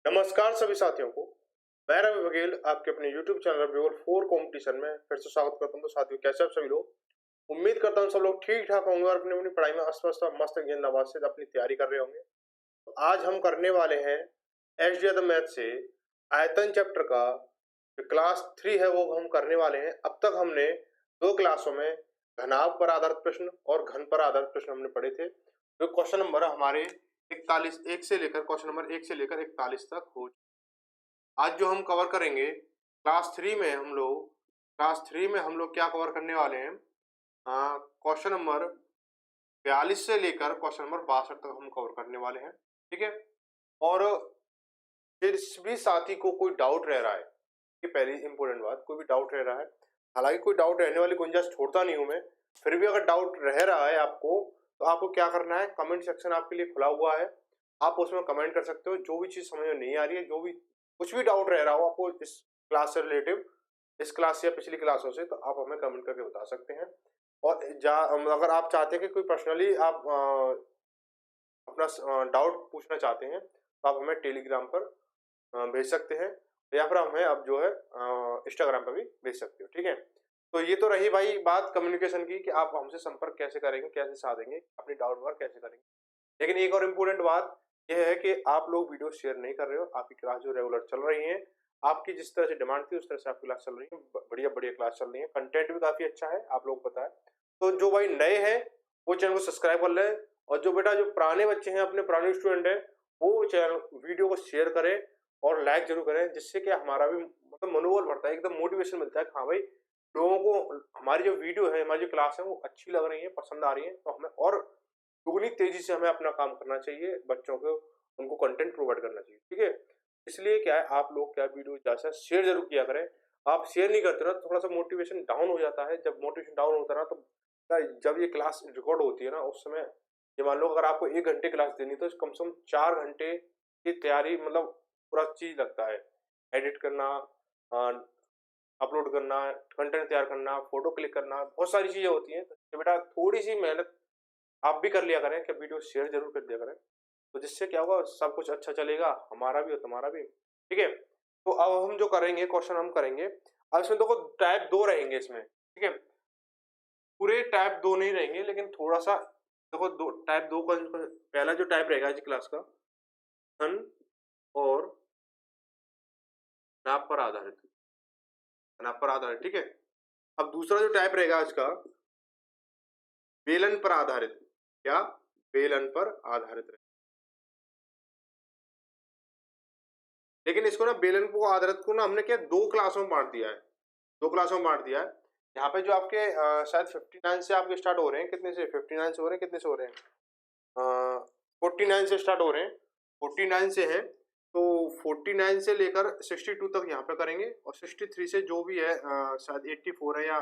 नमस्कार सभी साथियों को। मैं रवि बघेल आपके अपने YouTube चैनल रविवर 4 कंपटीशन में फिर से स्वागत करता हूं। तो साथियों, कैसे आप सभी लोग? उम्मीद करता हूं सब लोग ठीक-ठाक होंगे और अपनी-अपनी पढ़ाई में अस्त-व्यस्त और मस्त गेंदबाज से अपनी तैयारी कर रहे होंगे। तो आज हम करने वाले हैं एसडीएदम मैथ से आयतन चैप्टर का जो क्लास 3 है वो हम करने वाले हैं। अब तक हमने 2 क्लासों में घनाभ पर आधारित प्रश्न और घन पर आधारित प्रश्न हमने पढ़े थे। जो क्वेश्चन नंबर हमारे 41 1 से लेकर क्वेश्चन नंबर 1 से लेकर 41 तक हो। आज जो हम कवर करेंगे क्लास 3 में हम लोग क्या कवर करने वाले हैं? क्वेश्चन नंबर 42 से लेकर क्वेश्चन नंबर 62 तक हम कवर करने वाले हैं। ठीक है। और जिस भी साथी को कोई डाउट रह रहा है, ये पहली इंपॉर्टेंट बात, कोई भी डाउट रह रहा है, हालांकि कोई डाउट रहने वाली गुंजाइश छोड़ता नहीं हूं मैं, फिर भी अगर डाउट रह रहा है आपको, तो आपको क्या करना है, कमेंट सेक्शन आपके लिए खुला हुआ है। आप उसमें कमेंट कर सकते हो। जो भी चीज समझ में नहीं आ रही है, जो भी कुछ भी डाउट रह रहा हो आपको इस क्लास से रिलेटिव, इस क्लास या पिछली क्लासों से, तो आप हमें कमेंट करके बता सकते हैं। और अगर आप चाहते हैं कि कोई पर्सनली आप अपना डाउट पूछना चाहते हैं, तो आप हमें टेलीग्राम पर भेज सकते हैं, या फिर हमें अब जो है इंस्टाग्राम पर भी भेज सकते हो। ठीक है। तो ये तो रही भाई बात कम्युनिकेशन की, कि आप हमसे संपर्क कैसे करेंगे, कैसे साधेंगे, अपनी डाउट वर्क कैसे करेंगे। लेकिन एक और इम्पोर्टेंट बात यह है कि आप लोग वीडियो शेयर नहीं कर रहे हो। आपकी क्लास जो रेगुलर चल रही है, आपकी जिस तरह से डिमांड थी उस तरह से आपकी क्लास चल रही है, बढ़िया बढ़िया क्लास चल रही है, कंटेंट भी काफी अच्छा है, आप लोग पता है। तो जो भाई नए हैं वो चैनल को सब्सक्राइब कर ले, और जो बेटा जो पुराने बच्चे हैं, अपने पुराने स्टूडेंट हैं, वो चैनल वीडियो को शेयर करें और लाइक जरूर करें, जिससे कि हमारा भी मतलब मनोबल बढ़ता है, एकदम मोटिवेशन मिलता है। हाँ भाई, लोगों को हमारी जो वीडियो है, हमारी जो क्लास है वो अच्छी लग रही है, पसंद आ रही है, तो हमें और दुगनी तेजी से हमें अपना काम करना चाहिए, बच्चों को उनको कंटेंट प्रोवाइड करना चाहिए। ठीक है। इसलिए क्या है, आप लोग क्या वीडियो ज्यादा शेयर जरूर किया करें। आप शेयर नहीं करते ना, तो थोड़ा सा मोटिवेशन डाउन हो जाता है। जब मोटिवेशन डाउन होता है ना, तो जब ये क्लास रिकॉर्ड होती है ना, उस समय ये मान लो अगर आपको 1 घंटे क्लास देनी, तो कम से कम 4 घंटे की तैयारी, मतलब पूरा चीज लगता है। एडिट करना, अपलोड करना, कंटेंट तैयार करना, फोटो क्लिक करना, बहुत सारी चीजें होती हैं। तो बेटा थोड़ी सी मेहनत आप भी कर लिया करें, कि वीडियो शेयर जरूर कर दिया करें, तो जिससे क्या होगा, सब कुछ अच्छा चलेगा, हमारा भी और तुम्हारा भी। ठीक है। तो अब हम जो करेंगे, क्वेश्चन हम करेंगे, अब इसमें देखो टाइप 2 रहेंगे इसमें। ठीक है। पूरे टाइप 2 नहीं रहेंगे, लेकिन थोड़ा सा देखो, दो टाइप 2 का पहला जो टाइप रहेगा आज क्लास का, घन और नाप पर आधारित, नाप पर आधारित। ठीक है। अब दूसरा जो टाइप रहेगा आज का, बेलन पर आधारित। क्या? बेलन पर आधारित रहेगा। लेकिन इसको ना, बेलन को आधारित को ना, हमने क्या 2 क्लासों में बांट दिया है। 2 क्लासों में बांट दिया है। यहाँ पे जो आपके शायद 59 से आपके स्टार्ट हो रहे हैं, कितने से 59 से हो रहे हैं, कितने से हो रहे हैं, 49 से स्टार्ट हो रहे हैं, 49 से हैं। तो 49 से लेकर 62 तक यहाँ पे करेंगे, और 63 से जो भी है, शायद 84 है या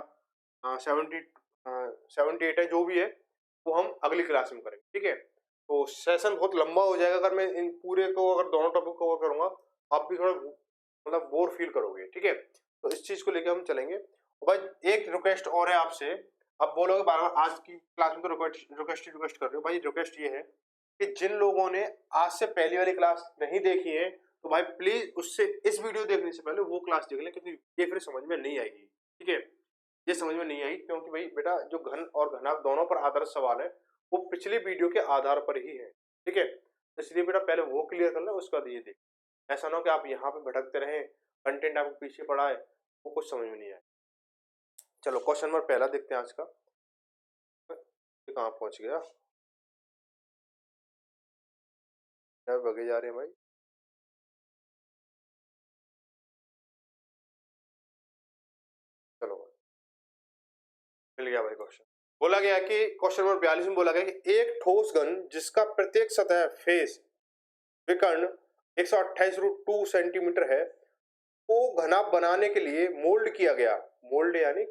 78 है, जो भी है वो हम अगली क्लास में करेंगे। ठीक है। तो सेशन बहुत लंबा हो जाएगा अगर मैं इन पूरे को, अगर दोनों टॉपिक कवर करूंगा, आप भी थोड़ा मतलब बोर फील करोगे। ठीक है। तो इस चीज को लेकर हम चलेंगे। और भाई एक रिक्वेस्ट और है आपसे। अब बोलोगे बार बार, आज की क्लास में तो रिक्वेस्ट कर रहे हो। भाई रिक्वेस्ट ये है कि जिन लोगों ने आज से पहली वाली क्लास नहीं देखी है, तो भाई प्लीज उससे इस वीडियो देखने से पहले वो क्लास देख लें, क्योंकि ये फिर समझ में नहीं आएगी। ठीक है। ये समझ में नहीं आई, क्योंकि भाई बेटा जो घन और घनाभ दोनों पर आधारित सवाल है, वो पिछली वीडियो के आधार पर ही है। ठीक है। तो इसलिए बेटा पहले वो क्लियर कर लो, उसके बाद ये देख। ऐसा ना हो कि आप यहाँ पे भटकते रहें, कंटेंट आपको पीछे पड़ा है, वो कुछ समझ में नहीं आए। चलो क्वेश्चन नंबर पहला देखते हैं आज का। कहाँ पहुंच गया, क्या बगे जा रहे हैं भाई। चलो मिल गया भाई क्वेश्चन। बोला गया कि क्वेश्चन नंबर 42 में बोला गया कि एक ठोस घन जिसका प्रत्येक सतह फेस विकर्ण 128√2 सेंटीमीटर है, को घनाभ बनाने के लिए मोल्ड किया गया। मोल्ड यानी,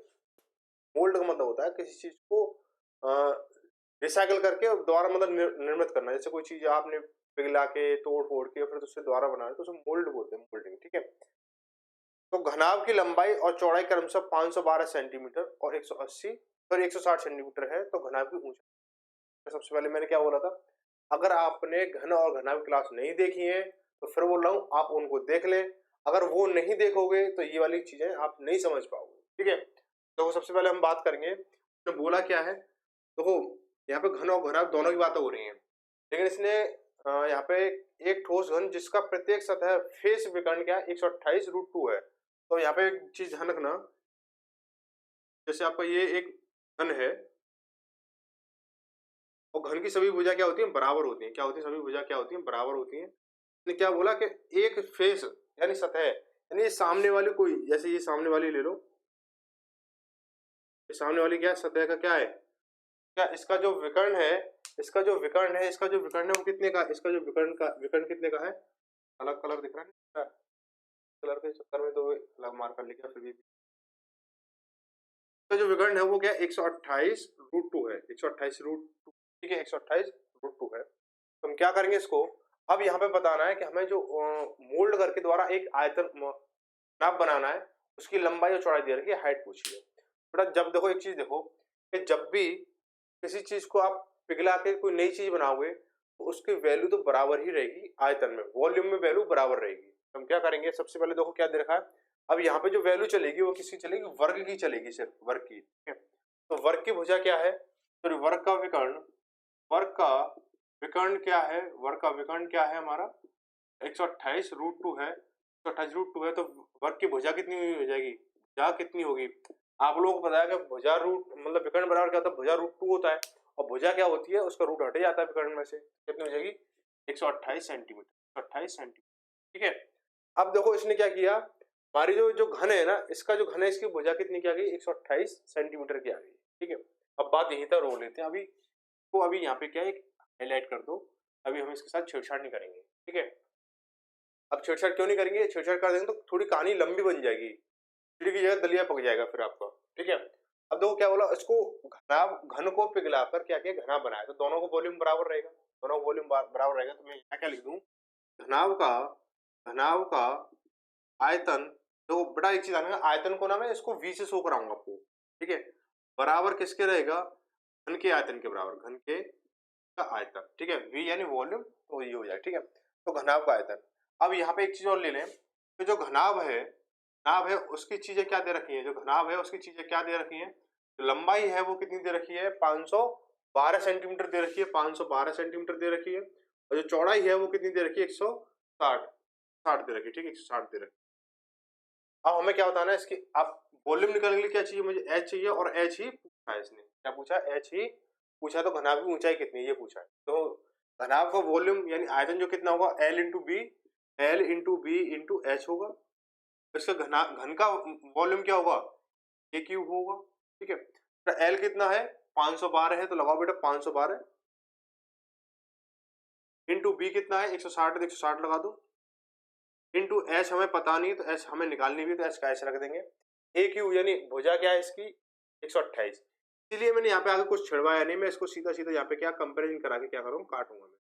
मोल्ड का मतलब होता है किसी चीज को रिसाइकल करके दोबारा मतलब निर्मित करना। जैसे कोई चीज आपने पिघला के, तोड़ फोड़ के, फिर उससे दोबारा बनाना, तो उसे मोल्ड बोलते हैं, मोल्डिंग। ठीक है। तो घनाभ की लंबाई और चौड़ाई क्रमशः 512 सेंटीमीटर और 180 फिर 160 सेंटीमीटर है। तो घनाभ की ऊंचाई, सबसे पहले मैंने क्या बोला था, अगर आपने घन और घनाभ क्लास नहीं देखी है, तो फिर बोल रहा हूँ आप उनको देख लें, अगर वो नहीं देखोगे तो ये वाली चीजें आप नहीं समझ पाओगे, ठीक है। तो सबसे पहले हम बात करेंगे तो बोला क्या है, देखो यहाँ पे घन और घनाभ दोनों की बातें हो रही हैं, लेकिन इसने यहाँ पे एक ठोस घन जिसका प्रत्येक सतह फेस विकर्ण क्या है 128√2 है। तो यहाँ पे एक चीज ध्यान रखना, जैसे आपका ये एक घन है और घन की सभी भुजा क्या होती है, बराबर होती है। क्या होती है, सभी भुजा क्या होती है, बराबर होती है। ने क्या बोला कि एक फेस यानी सतह, यानी ये सामने वाली कोई, जैसे ये सामने वाली ले लो, ये सामने वाली क्या सतह का क्या है, क्या इसका जो विकर्ण है, इसका जो विकर्ण है, इसका जो विकर्ण है वो कितने का, इसका जो विकर्ण कितने का है, अलग कलर दिख रहा है, कलर के चक्कर में तो अलग मार कर लिखा, फिर भी इसका जो विकर्ण है वो क्या 128√2 है, 128√2, ठीक है, 128√2 है। तो हम क्या करेंगे इसको, अब यहाँ पे बताना है कि हमें जो मोल्ड करके द्वारा एक आयतन नाप बनाना है, उसकी लंबाई और चौड़ाई दे रखी है, हाइट पूछी है। बेटा जब देखो एक चीज देखो कि जब भी किसी चीज को आप पिघला के कोई नई चीज बनाओगे तो उसकी वैल्यू तो बराबर ही रहेगी, आयतन में वॉल्यूम में वैल्यू बराबर रहेगी। तो हम क्या करेंगे, सबसे पहले देखो क्या दे रखा है, अब यहाँ पे जो वैल्यू चलेगी वो किसकी चलेगी, वर्ग की चलेगी, सिर्फ वर्ग की, ठीक है। तो वर्ग की भुजा क्या है, तो वर्ग का विकर्ण, वर्ग का विकर्ण क्या है, वर्ग का विकर्ण क्या है हमारा 128√2 है, 128√2 है। तो वर्ग की भुजा कितनी हो जाएगी, भुजा कितनी होगी, आप लोगों को पता है कि भुजा रूट मतलब विकर्ण बराबर क्या होता है, भुजा √2 होता है, और भुजा क्या होती है, उसका रूट हट जाता है विकर्ण में से, कितनी हो जाएगी 128 सेंटीमीटर, 128 सेंटीमीटर, ठीक है। अब देखो इसने क्या किया, हमारी जो घन है ना, इसका जो घन है इसकी भुजा कितनी क्या गई 128 सेंटीमीटर की आ गई, ठीक है। अब बात यहीं तक रोक लेते हैं, अभी तो अभी यहाँ पे क्या है हाईलाइट कर दो, अभी हम इसके साथ छेड़छाड़ नहीं करेंगे, ठीक है। अब छेड़छाड़ क्यों नहीं करेंगे, छेड़छाड़ कर देंगे तो थोड़ी कहानी लंबी बन जाएगी, चिड़ी की जगह दलिया पक जाएगा फिर आपका, ठीक है। अब देखो क्या बोला, इसको घन को पिघलाकर क्या किया, घना बनाया, तो दोनों को वॉल्यूम बराबर रहेगा, दोनों को वॉल्यूम बराबर रहेगा। तो मैं यहाँ क्या लिख दूं, घनाभ का आयतन, तो बड़ा एक चीज आना, आयतन को ना मैं इसको v से शो कराऊंगा आपको, ठीक है, बराबर किसके रहेगा, घन के आयतन के बराबर, घन के का आयतन, ठीक है, v यानी वॉल्यूम, तो ये हो जाए, ठीक है। तो घनाभ का आयतन। अब यहाँ पे एक चीज और ले लें, तो जो घनाभ है उसकी चीजें क्या दे रखी है, जो घनाभ है उसकी चीजें क्या दे रखी है, जो लंबाई है वो कितनी दे रखी है 512 सेंटीमीटर दे रखी है, 512 सेंटीमीटर दे रखी है, और जो चौड़ाई है वो कितनी दे रखी है 160 दे रखी है, ठीक है, 160 दे रखी है। अब हमें क्या बताना है इसकी, आप वॉल्यूम निकालने के लिए क्या चाहिए, मुझे h चाहिए, और h ही पूछा है इसने, क्या पूछा, h ही पूछा, तो घनाभ की ऊंचाई कितनी है ये पूछा है। तो घनाभ का वॉल्यूम यानी आयतन जो कितना होगा L/B/H होगा, इसका घन का वॉल्यूम क्या होगा a क्यूब होगा, ठीक है। तो L कितना है 512 है, तो लगाओ बेटा 512 इंटू B कितना है 160 है, 160 लगा दो, इंटू एच हमें पता नहीं, तो एच हमें निकालनी भी, तो एच का एच रख देंगे। ए क्यू यानी भुजा क्या है इसकी 128, इसलिए मैंने यहाँ पे आगे कुछ छिड़वाया नहीं, मैं इसको सीधा सीधा यहाँ पे क्या कंपेरिजन करा के क्या करूँगा, काटूंगा मैं,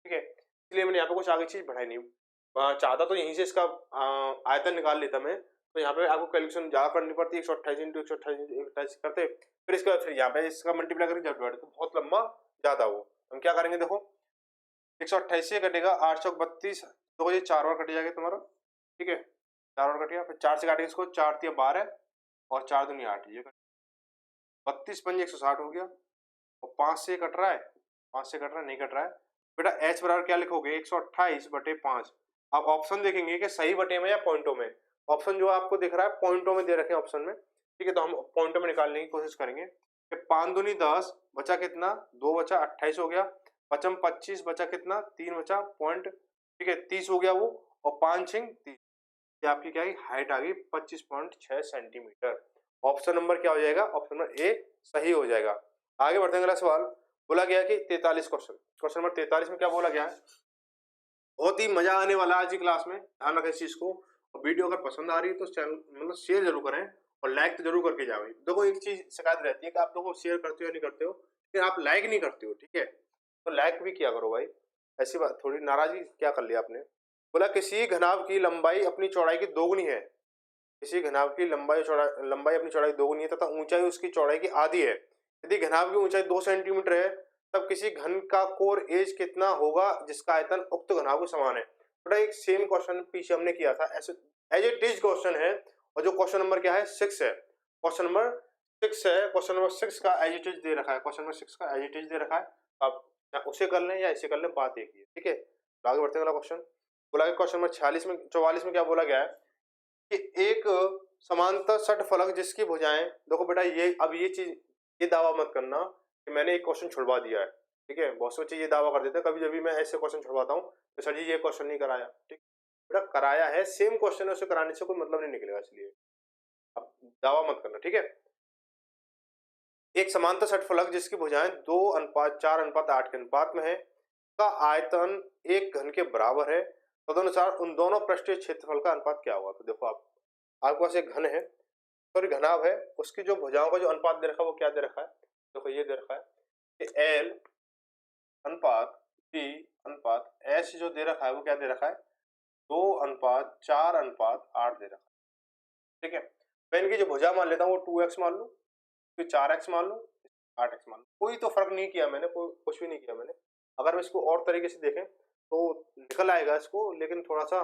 ठीक है। इसलिए मैंने यहाँ पे कुछ आगे चीज बढ़ाई नहीं, चाहता तो यहीं से इसका आयतन निकाल लेता मैं, तो यहाँ पे आपको कैलकुलेशन ज्यादा करनी पड़ती है, 128 इंटू 128 करते, फिर इसका फिर यहाँ पे इसका मल्टीप्लाई करके जब तो बहुत लंबा जाता वो। हम क्या करेंगे, देखो 128 से कटेगा 8 चौक 32, तो ये 4 बार कट जाएगा तुम्हारा, ठीक है, 4 बार कट गया, फिर 4 से काटेंगे इसको, 4 तिया 12 और 4 दूनी 8, ये 32 पंजे 160 हो गया, और 5 से कट रहा है, 5 से कट रहा है, नहीं कट रहा है बेटा, h बराबर क्या लिखोगे 128/5। अब ऑप्शन देखेंगे कि सही बटे में या पॉइंटों में, ऑप्शन जो आपको दिख रहा है पॉइंटों में दे रखे हैं ऑप्शन में, ठीक है, तो हम पॉइंटों में निकालने की कोशिश करेंगे कि 5 दूनी 10 बचा कितना, 2 बचा 28 हो गया, पचम 25 बचा कितना, 3 बचा पॉइंट, ठीक है 30 हो गया वो, और 5 छिंग 30, ये आपकी क्या हाइट आ गई 25.6 सेंटीमीटर। ऑप्शन नंबर क्या हो जाएगा, ऑप्शन नंबर ए सही हो जाएगा। आगे बढ़ते हैं, अगला सवाल बोला गया कि 43 क्वेश्चन नंबर 43 में क्या बोला गया है, बहुत ही मजा आने वाला है आज की क्लास में, ध्यान रखें इस चीज को, और वीडियो अगर पसंद आ रही है तो चैनल मतलब शेयर जरूर करें और लाइक तो जरूर करके जाओ। देखो एक चीज शिकायत रहती है कि आप देखो शेयर करते हो या नहीं करते हो, फिर आप लाइक नहीं करते हो, ठीक है, तो लाइक भी किया करो भाई, ऐसी बात थोड़ी, नाराजगी क्या कर लिया आपने। बोला किसी घनाभ की लंबाई अपनी चौड़ाई की दोगुनी है, किसी घनाभ की लंबाई अपनी चौड़ाई दोगुनी है तथा ऊंचाई उसकी चौड़ाई की आधी है, यदि घनाभ की ऊंचाई 2 सेंटीमीटर है तब किसी घन का कोर एज कितना होगा जिसका आयतन उक्त घनाभ को समान है। बेटा एक सेम क्वेश्चन पीछे हमने किया था, ऐसे एज इट इज क्वेश्चन है, और जो क्वेश्चन नंबर क्या है 6 है, क्वेश्चन नंबर 6 है, क्वेश्चन नंबर 6 का एज इट इज दे रखा है, क्वेश्चन नंबर 6 का एज इट इज दे रखा है। आप या उसे कर लें या इसे कर लें, बात एक ही है, ठीक है। तो आगे बढ़ते हैं, अगला क्वेश्चन बोला कि क्वेश्चन नंबर 46 में 44 में क्या बोला गया है कि एक समांतर षटफलक जिसकी भुजाएं, देखो बेटा ये अब ये चीज, ये दावा मत करना कि मैंने एक क्वेश्चन छुड़वा दिया है, ठीक है। बहुत से बच्चे ये दावा कर देते हैं कभी जब भी मैं ऐसे क्वेश्चन छुड़वाता हूँ तो सर जी ये क्वेश्चन नहीं कराया, ठीक बेटा कराया है, सेम क्वेश्चन है, उसे कराने से कोई मतलब नहीं निकलेगा, इसलिए अब दावा मत करना, ठीक है। एक समांतर षटफलक जिसकी भुजाएं 2:4:8 के अनुपात में है, का आयतन एक घन के बराबर है, तदनुसार उन दोनों पृष्ठीय क्षेत्रफल का अनुपात क्या होगा। तो देखो आपके पास एक घन है, सॉरी घनाभ है, उसकी जो भुजाओं का जो अनुपात दे रखा है वो क्या दे रखा है, देखो ये दे रखा है कि L अनुपात B अनुपात S जो दे रखा है वो क्या दे रखा है 2:4:8 दे रखा है, ठीक है। मैं इनकी जो भुजा मान लेता हूँ वो 2x मान लूँ, फिर 4x मान लूँ, 8x मान लूँ, कोई तो फर्क नहीं किया मैंने, कोई कुछ भी नहीं किया मैंने। अगर हम इसको और तरीके से देखें तो निकल आएगा इसको, लेकिन थोड़ा सा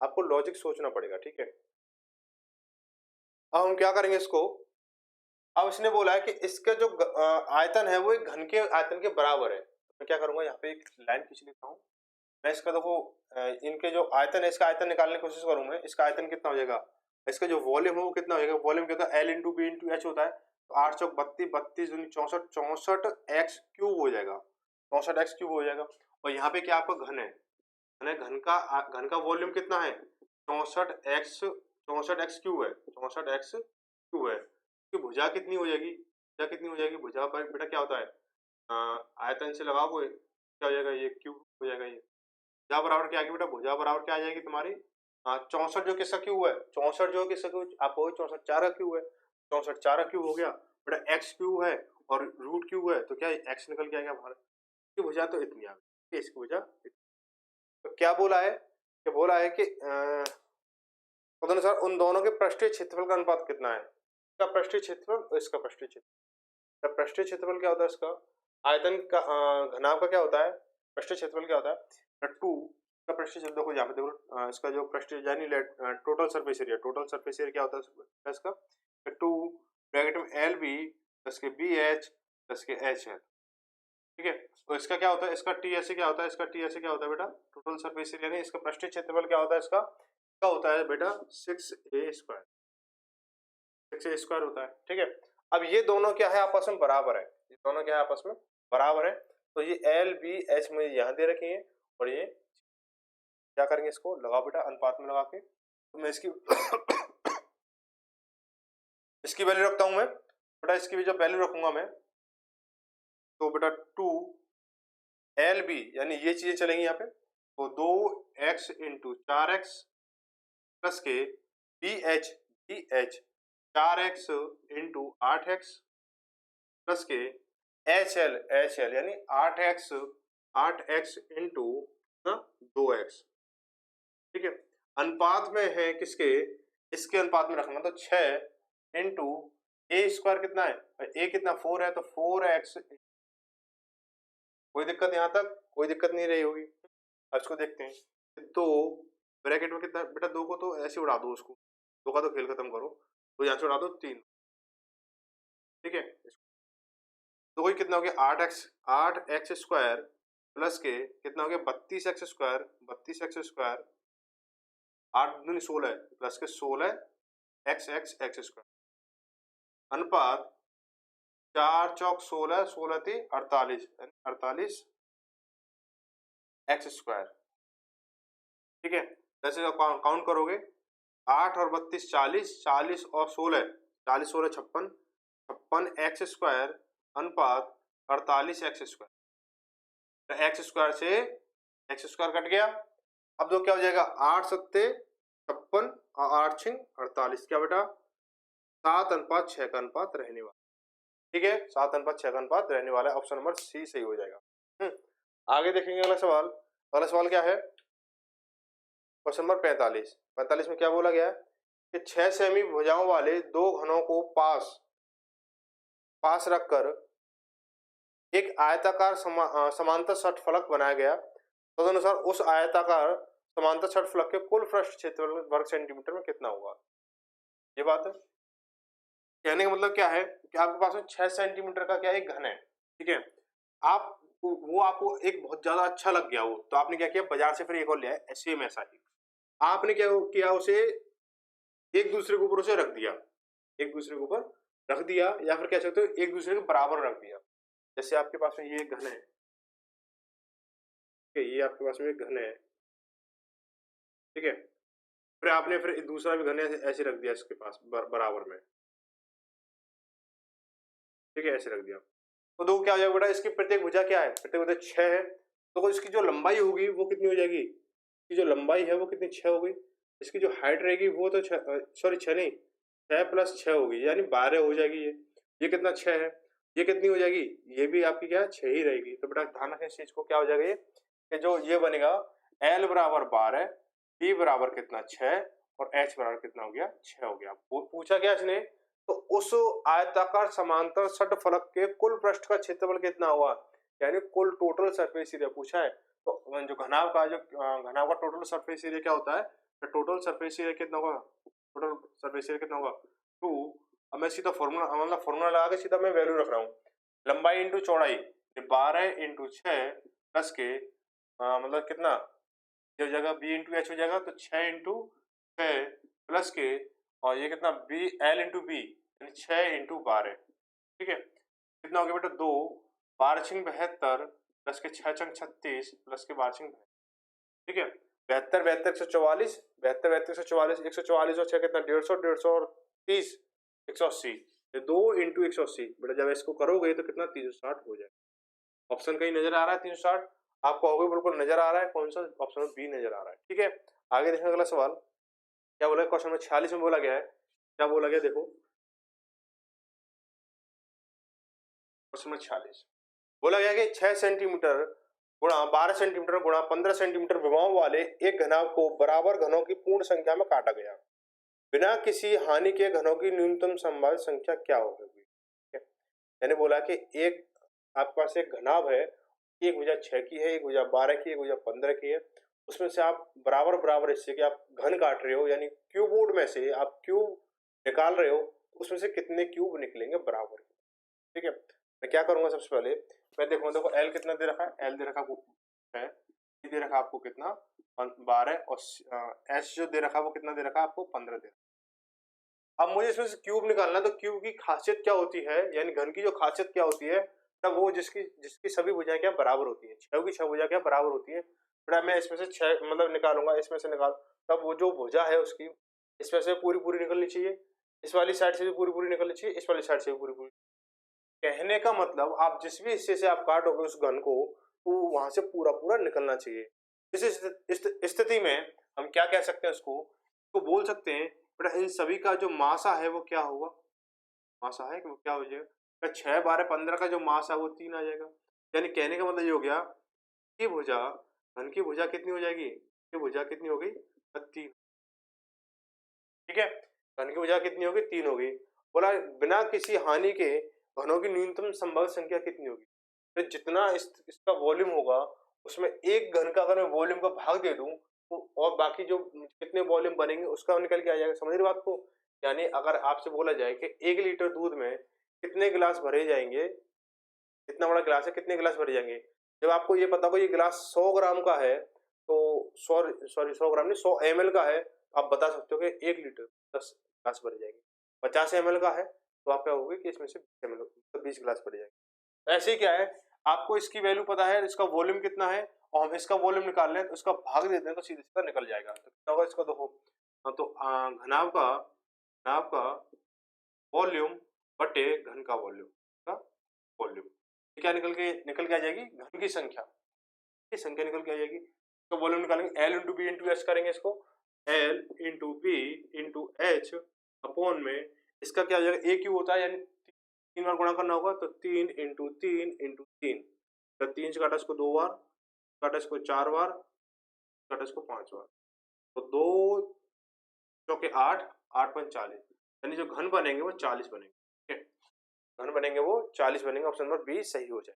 आपको लॉजिक सोचना पड़ेगा, ठीक है। अब हम क्या करेंगे इसको, अब इसने बोला है कि इसका जो आयतन है वो एक घन के आयतन के बराबर है। मैं क्या करूंगा, यहाँ पे एक लाइन खींच लेता हूँ, मैं इसका देखो इनके जो आयतन है इसका आयतन निकालने की कोशिश करूंगा, इसका आयतन कितना हो जाएगा, इसका जो वॉल्यूम है वो कितना हो जाएगा, वॉल्यूम कितना L into B into H होता है, तो 8 चौक 32, 32 दूनी 64, 64 एक्स क्यूब हो जाएगा, 64 एक्स क्यूब हो जाएगा। और यहाँ पे क्या आपका घन है, घन का वॉल्यूम कितना है 64 एक्स क्यूब है, 64 एक्स क्यूब है। तो भुजा कितनी हो जाएगी, भुजा कितनी हो जाएगी, भुजा पर बेटा क्या होता है आयतन से लगाओ क्या हो जाएगा, ये क्यूब हो जाएगा, ये भुजा बराबर क्या आएगी बेटा, भुजा बराबर क्या आ जाएगी तुम्हारी 64 जो किसका क्यूब है, 64 जो किसका क्यूब आपको 64 4 का क्यूब है, 64 4 का क्यूब हो गया बेटा, एक्स क्यूब है और रूट क्यूब है, तो क्या एक्स निकल के आएगा बाहर, इसकी भुजा तो इतनी आ गई, इसकी भुजा। तो क्या बोला है कि बोला है कि तदनुसार उन दोनों के पृष्ठीय क्षेत्रफल का अनुपात कितना है, इसका पृष्ठीय क्षेत्रफल और इसका पृष्ठीय क्षेत्रफल। पृष्ठीय क्षेत्रफल क्या होता है इसका, आयतन का घनाभ का क्या होता है, पृष्ठीय क्षेत्रफल क्या होता है 2 का पृष्ठीय क्षेत्रफल, देखो यहाँ पे देखो इसका जो पृष्ठीय यानी total surface area, total surface area क्या होता है इसका 2 ब्रैकेट में एल बी प्लस के बी एच प्लस के एच है, ठीक है। तो इसका क्या होता है, इसका टी ऐसे क्या होता है, इसका टी ऐसे क्या होता है बेटा, टोटल सरफेस एरिया नहीं, इसका पृष्ठीय क्षेत्रफल क्या होता है, इसका क्या होता है बेटा 6a स्क्वायर, 6a स्क्वायर होता है, ठीक है। अब ये दोनों क्या है आपस में बराबर है, ये दोनों क्या है आपस में बराबर है, तो ये एल बी एच मुझे यहाँ दे रखी है, और ये क्या करेंगे इसको लगाओ बेटा अनुपात में लगा के, तो मैं इसकी इसकी वैल्यू रखता हूं मैं बेटा, इसकी भी जब वैल्यू रखूंगा मैं तो बेटा 2 एल बी यानी ये चीजें चलेंगी यहाँ पे, तो 2x इंटू 4x प्लस के B H 4x into 8x plus के एच एल यानी 8x इंटू 2x, ठीक है। अनुपात में है किसके, इसके अनुपात में रखना, तो 6 इंटू ए स्क्वायर कितना है, ए कितना 4 है, तो 4x, कोई दिक्कत यहाँ तक, कोई दिक्कत नहीं रही होगी। अब इसको देखते हैं, तो ब्रैकेट में कितना बेटा, 2 को तो ऐसे उड़ा दो, उसको 2 का तो खेल खत्म करो, तो यहाँ से उड़ा दो 3, ठीक है। तो कोई कितना हो गया 8x स्क्वायर प्लस के कितना हो गया 32x स्क्वायर, 32x स्क्वायर 8 दूनी 16 प्लस के 16x स्क्वायर अनुपात 4 चौक 16, 16 थी 48, 48 एक्स स्क्वायर, ठीक है। जैसे काउंट करोगे 8 और 32 40, 40 और 16, 40 16 56, 56 एक्स स्क्वायर अनुपात 48 एक्स स्क्वायर, तो एक्स स्क्वायर से एक्स स्क्वायर कट गया, अब तो क्या हो जाएगा 8 सत्ते 56 और 8 छिंग 48, क्या बेटा 7:6 का अनुपात रहने वाला, ठीक है, 7:6 का अनुपात रहने वाला है, ऑप्शन नंबर सी सही हो जाएगा। आगे देखेंगे अगला सवाल, अगला सवाल क्या है क्वेश्चन नंबर 45 में क्या बोला गया है कि 6 सेमी भुजाओं वाले दो घनों को पास रखकर एक आयताकार समांतर षटफलक बनाया गया, तदनुसार उस आयताकार समांतर षटफलक के कुल पृष्ठ क्षेत्रफल वर्ग सेंटीमीटर में कितना होगा। ये बात है। कहने का मतलब क्या है कि आपके पास में 6 सेंटीमीटर का क्या एक घन है, ठीक है। आप वो आपको एक बहुत ज्यादा अच्छा लग गया वो, तो आपने क्या किया, बाजार से फिर एक और लिया है सेम ऐसा ही। आपने क्या किया, उसे एक दूसरे के ऊपर उसे रख दिया, एक दूसरे के ऊपर रख दिया, या फिर कह सकते हो एक दूसरे के बराबर रख दिया। जैसे आपके पास में ये एक घन है, ठीक है, ये आपके पास में एक घन है, ठीक है। फिर आपने फिर दूसरा भी घन ऐसे रख दिया इसके पास बराबर में, ठीक है, ऐसे रख दिया। तो दो क्या हो जाएगा बेटा, इसकी प्रत्येक भुजा क्या है, प्रत्येक भुजा 6 है, तो इसकी जो लंबाई होगी वो कितनी हो जाएगी, इसकी जो लंबाई है वो कितनी 6 हो गई। इसकी जो हाइट रहेगी वो तो 6 नहीं, 6 + 6 होगी, यानी 12 हो जाएगी। ये कितना 6 है, ये कितनी हो जाएगी, ये भी आपकी क्या 6 ही रहेगी। तो बेटा ध्यान रखें इस चीज को, क्या हो जाएगा ये कि जो ये बनेगा L बराबर 12, B बराबर कितना 6 और H बराबर कितना हो गया 6 हो गया। पूछा क्या इसने, तो उस आयताकार समांतर षटफलक के कुल पृष्ठ का क्षेत्रफल कितना हुआ, यानी कुल टोटल सरफेस एरिया पूछा है। तो जो घनाभ का टोटल सरफेस एरिया क्या होता है, तो टोटल सरफेस एरिया कितना होगा, टोटल सरफेस एरिया कितना होगा 2। अब मैं सीधा फॉर्मूला लगा के सीधा मैं वैल्यू रख रहा हूँ, लंबाई इंटू चौड़ाई, 12 × 6 प्लस के मतलब कितना, जो जगह B × H हो जाएगा, तो 6 × 6 प्लस के, और ये कितना B L × B, यानी 6 × 12, ठीक है। कितना हो गया बेटा 2, 12 × 72 प्लस के 6 × 36 प्लस के 12 × 72, ठीक है। 72 144, 72 144 और 6 कितना 150, 150 और 30 180, 2 × 180 बेटा जब इसको करोगे तो कितना 360 हो जाएगा। ऑप्शन कहीं नजर आ रहा है 360, आपको होगा बिल्कुल नजर आ रहा है, कौन सा ऑप्शन बी नजर आ रहा है, ठीक है। आगे देखिए अगला सवाल क्या बोला है, क्वेश्चन नंबर 46 में बोला गया है, क्या बोला गया देखो, क्वेश्चन नंबर 46 बोला गया कि 6 सेंटीमीटर गुणा 12 सेंटीमीटर गुणा 15 सेंटीमीटर विभव वाले एक घनाभ को बराबर घनों की पूर्ण संख्या में काटा गया, बिना किसी हानि के घनों की न्यूनतम संभावित संख्या क्या होगी। यानी बोला कि एक आपके पास एक घनाभ है, एक भुजा 6 की है, एक भुजा 12 की, एक भुजा 15 की है, उसमें से आप बराबर बराबर हिस्से के आप घन काट रहे हो, यानी क्यूबोर्ड में से आप क्यूब निकाल रहे हो, उसमें से कितने क्यूब निकलेंगे बराबर, ठीक है। मैं क्या करूंगा, सबसे पहले मैं देखूंगा, देखो एल कितना दे रखा है, एल दे रखा है, दे रखा आपको कितना 12, और एस जो दे रखा है वो कितना दे रखा है आपको 15 दे रखा। अब मुझे इसमें से क्यूब निकालना है, तो क्यूब की खासियत क्या होती है, यानी घन की जो खासियत क्या होती है, तब वो जिसकी जिसकी सभी भुजाएं क्या बराबर होती है, 6 की 6 भुजा क्या बराबर होती है। फिर मैं इसमें से 6 मतलब निकालूंगा, इसमें से निकाल, तब वो जो भुजा है उसकी इसमें से पूरी पूरी निकलनी चाहिए, इस वाली साइड से भी पूरी पूरी निकलनी चाहिए, इस वाली साइड से भी पूरी पूरी। कहने का मतलब आप जिस भी हिस्से से आप काटोगे उस घन को, तो वहां से पूरा पूरा निकलना चाहिए। इस स्थिति में हम क्या कह सकते हैं, उसको तो बोल सकते हैं बेटा इन सभी का जो मासा है वो क्या होगा, मासा है कि वो क्या हो जाएगा, 6 12 15 का जो मास है वो 3 आ जाएगा। यानी कहने का मतलब ये हो गया कि भुजा घन की भुजा कितनी हो जाएगी, ये भुजा कितनी हो गई 3, ठीक है। घन की भुजा कितनी होगी 3 होगी। बोला बिना किसी हानि के घनों की न्यूनतम संभव संख्या कितनी होगी, तो जितना इसका वॉल्यूम होगा उसमें एक घन का अगर मैं वॉल्यूम का भाग दे दूं, तो और बाकी जो कितने वॉल्यूम बनेंगे उसका निकल के आ जाएगा। समझ रहे बात को, यानी अगर आपसे बोला जाए कि 1 लीटर दूध में कितने गिलास भरे जाएंगे, इतना बड़ा गिलास है कितने गिलास भरे जाएंगे, जब आपको ये पता हो ये गिलास 100 ग्राम का है, तो 100 ग्राम नहीं 100 ml का है, आप बता सकते हो कि 1 लीटर 10 गिलास भरे जाएंगे। 50 ml का है तो आप क्या होगी कि इसमें से 20 गिलास भरे जाएंगे। ऐसे ही क्या है, आपको इसकी वैल्यू पता है, इसका वॉल्यूम कितना है, और हम इसका वॉल्यूम निकाल लें तो इसका भाग देते हैं तो सीधे सीधा निकल जाएगा। तो कितना होगा इसका देखो, तो घनाभ का वॉल्यूम बटे घन का वॉल्यूम का वॉल्यूम, क्या निकल के आ जाएगी, घन की संख्या, ये संख्या निकल के आ जाएगी। तो वॉल्यूम निकालेंगे L × B × H करेंगे इसको, L × B × H अपॉन में इसका क्या हो जाएगा, एक क्यूब होता है यानी 3 बार गुणा करना होगा, तो 3 × 3 × 3, तो 3 से काटा इसको 2 बार, काटा इसको 4 बार, काटा इसको 5 बार, तो 2 चौके 8, 8 पंच 40, यानी जो घन बनेंगे वो 40 बनेंगे, ठीक है। घन बनेंगे वो 40 बनेंगे, ऑप्शन नंबर बी सही हो जाए।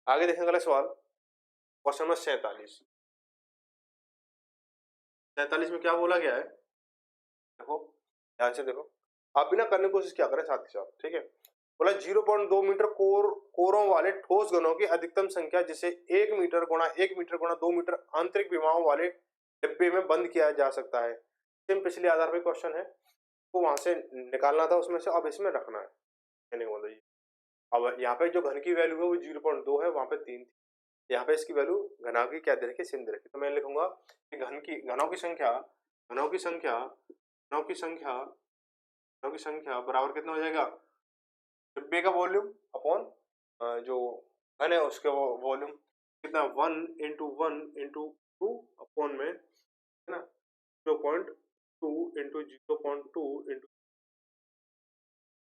आगे देखेंगे अगला सवाल, क्वेश्चन नंबर 47 47 में क्या बोला गया है, देखो ध्यान से देखो, आप भी ना करने की कोशिश क्या करें साथ के साथ, ठीक है। बोला 0.2 मीटर कोरों वाले ठोस घनों की अधिकतम संख्या जिसे 1 मीटर गुणा 1 मीटर गुणा 2 मीटर आंतरिक विमाओं वाले डिब्बे में बंद किया जा सकता है। सेम पिछले आधार पे क्वेश्चन है, तो वहां से निकालना था उसमें से, अब इसमें रखना है, कहने का मतलब ये। अब यहाँ पे जो घन की वैल्यू है वो 0.2 है, वहां पे 3 थी, यहाँ पे इसकी वैल्यू घना की क्या दे रखी, सेम दे रखी, तो मैं लिखूंगा कि घनों की संख्या घनों की संख्या घनों की संख्या घनों की संख्या बराबर कितना हो जाएगा, डिब्बे का वॉल्यूम अपॉन जो घन है उसके वॉल्यूम, कितना 1 × 1 × 2 अपॉन में, है ना, 0.2 × 0.2 इंटू,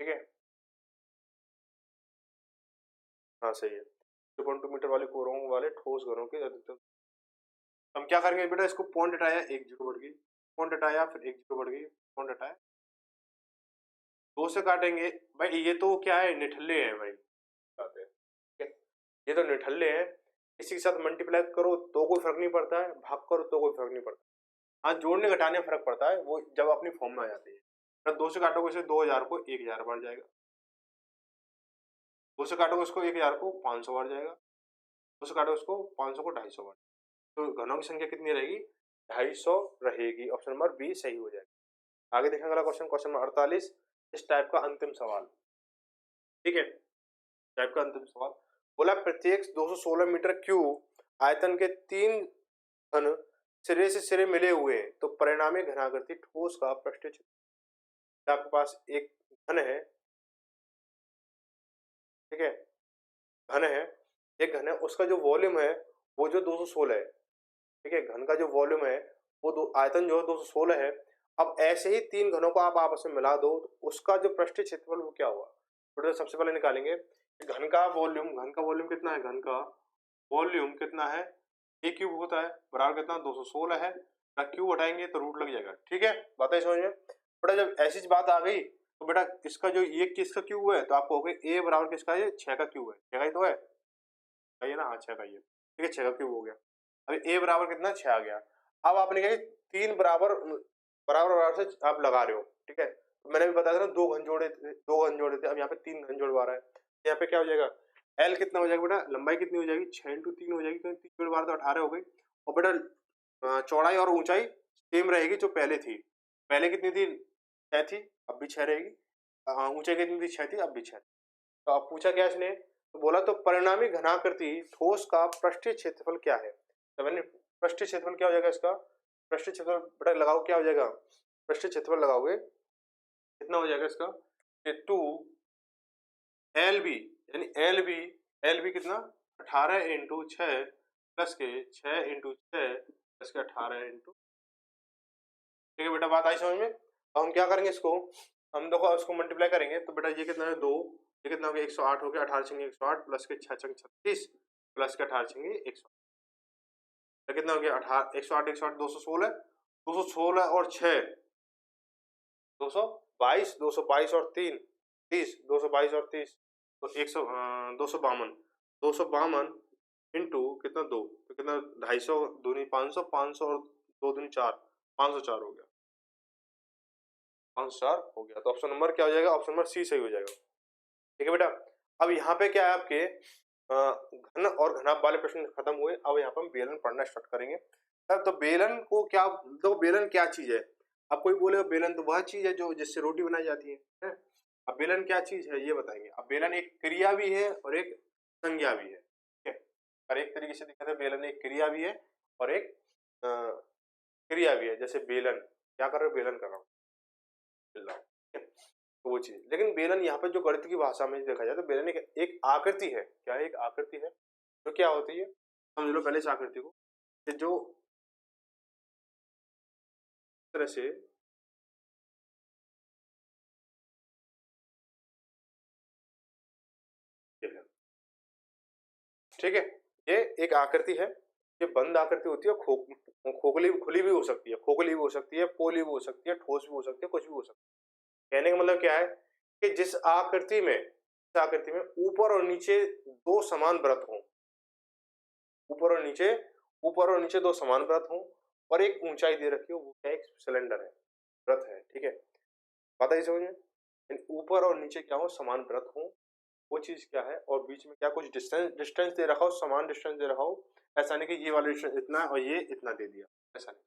ठीक है, हाँ सही है, 0.2 मीटर वाले कोरों वाले ठोस घनों के अधिकतम। हम क्या करेंगे बेटा, इसको पॉइंट हटाया, एक जीरो बढ़ गई, पॉइंट हटाया फिर एक जीरो बढ़ गई, पॉइंट हटाया, 2 से काटेंगे भाई, ये तो क्या है, निठल्ले हैं भाई, ठीक है, ये तो निठल्ले हैं, इसी के साथ मल्टीप्लाई करो तो कोई फर्क नहीं पड़ता है, भाग करो तो कोई फर्क नहीं पड़ता, हाँ जोड़ने घटाने में फर्क पड़ता है, वो जब अपनी फॉर्म में आ जाती है। 2 से काटोगे इसे 2000 को 1000 बढ़ जाएगा, 2 से काटोगे उसको 1000 को 500 बढ़ जाएगा, 2 से काटोगे उसको 500 को 250 बढ़, तो घनों की संख्या कितनी रहेगी, 250 रहेगी, ऑप्शन नंबर बी सही हो जाएगा। आगे देखेंगे अगला क्वेश्चन, क्वेश्चन नंबर 48, इस टाइप का अंतिम सवाल, ठीक है, टाइप का अंतिम सवाल बोला प्रत्येक 216 मीटर क्यूब आयतन के 3 घन सिरे से सिरे मिले हुए हैं, तो परिणामी घनाकृति ठोस का पृष्ठीय क्षेत्र, आपके पास एक घन है, ठीक है, घन है, एक घन है, उसका जो वॉल्यूम है वो जो 216 है, ठीक है, घन का जो वॉल्यूम है वो आयतन जो है 216 है। अब ऐसे ही 3 घनों को आप आपस में मिला दो तो उसका जो पृष्ठीय क्षेत्रफल वो क्या हुआ, तो सबसे पहले निकालेंगे घन का वॉल्यूम कितना है, घन का वॉल्यूम कितना है, ए क्यूब होता है, बराबर कितना 216 है, क्यूब हटाएंगे तो रूट लग जाएगा, ठीक है, बात है समझ में। बेटा जब ऐसी बात आ गई तो बेटा इसका जो ये किसका क्यूब है, तो आपको हो गया ए बराबर किसका है, 6 का क्यूब है, 6 का ही तो है, सही है ना, हाँ 6 का ही है, ठीक है, 6 का क्यूब हो गया। अभी ए बराबर कितना 6 आ गया, अब आपने क्या 3 बराबर बराबर बराबर से आप लगा रहे हो, ठीक है, तो मैंने भी बताया था ना 2 घन जोड़े थे, अब यहाँ पे 3 घन जोड़वा रहा है, यहाँ पे क्या हो जाएगा, एल कितना हो जाएगा बेटा, लंबाई कितनी हो जाएगी, 6 × 3 हो जाएगी, क्योंकि 3 जोड़ 12 तो 18 हो गई, और बेटा चौड़ाई और ऊंचाई सेम रहेगी जो पहले थी, पहले कितनी थी 6 थी, अब भी 6 रहेगी, ऊंचाई कितनी थी 6 थी, अब भी 6, तो अब पूछा क्या इसने, तो बोला तो परिणामी घनाकृति ठोस का पृष्ठीय क्षेत्रफल क्या है, तो मैंने पृष्ठीय क्षेत्रफल क्या हो जाएगा इसका, पृष्ठीय क्षेत्रफल बेटा लगाओ क्या हो जाएगा, पृष्ठीय क्षेत्रफल लगाओगे कितना हो जाएगा इसका, 2 LB, यानी LB कितना 18 × 6 प्लस के 6 × 6 प्लस के 18 × ठीक है बेटा, बात आई समझ में। अब हम क्या करेंगे इसको, हम देखो इसको मल्टीप्लाई करेंगे तो बेटा ये कितना है 2, ये कितना हो गया 108 हो गया, 18 छंगे 108 प्लस के 6 छंगे 36 प्लस के 18 छंगे 108, तो कितना हो गया 18 108 108 216 216 और 6 222 222 और 3 30 222 और 30 तो 252 इंटू कितना 2, तो कितना 250 दूनी 500 500 और 2 दूनी 4 504 हो गया, 504 हो गया, तो ऑप्शन नंबर क्या हो जाएगा, ऑप्शन नंबर सी सही हो जाएगा, ठीक है बेटा। अब यहाँ पे क्या है आपके घन और घनाभ वाले प्रश्न खत्म हुए, अब यहाँ पर हम बेलन पढ़ना स्टार्ट करेंगे। तो बेलन को क्या, तो बेलन क्या चीज है, अब कोई बोलेगा बेलन तो वह चीज है जो जिससे रोटी बनाई जाती है? अब बेलन क्या चीज है ये बताएंगे। अब बेलन एक क्रिया भी है और एक संज्ञा भी है, ठीक है, और एक तरीके से दिखाते हैं बेलन एक क्रिया भी है और एक क्रिया भी है, जैसे बेलन क्या कर रहे हो, बेलन कर रहा हूँ, तो वो चीज, लेकिन बेलन यहाँ पे जो गणित की भाषा में देखा जाए तो बेलन एक आकृति है, क्या है, एक आकृति है, तो क्या होती है समझ लो पहले इस आकृति को, जो तरह से ठीक है, ये एक आकृति है, ये बंद आकृति होती है, खोखली खुली भी हो सकती है, खोखली भी हो सकती है, पोली भी हो सकती है, ठोस भी हो सकती है, कुछ भी हो सकती है। कहने का मतलब क्या है कि जिस आकृति में ऊपर और नीचे दो समान वृत्त हों, ऊपर और नीचे दो समान वृत्त हों और एक ऊंचाई दे रखी हो, वो क्या है, एक सिलेंडर है, वृत्त है, ठीक है। बात आई समझ में? ऊपर और नीचे क्या हो, समान वृत्त हो, वो चीज क्या है, और बीच में क्या कुछ डिस्टेंस दे रखा हो, समान डिस्टेंस दे रखा हो। ऐसा नहीं कि ये वाला डिस्टेंस इतना और ये इतना दे दिया, ऐसा नहीं।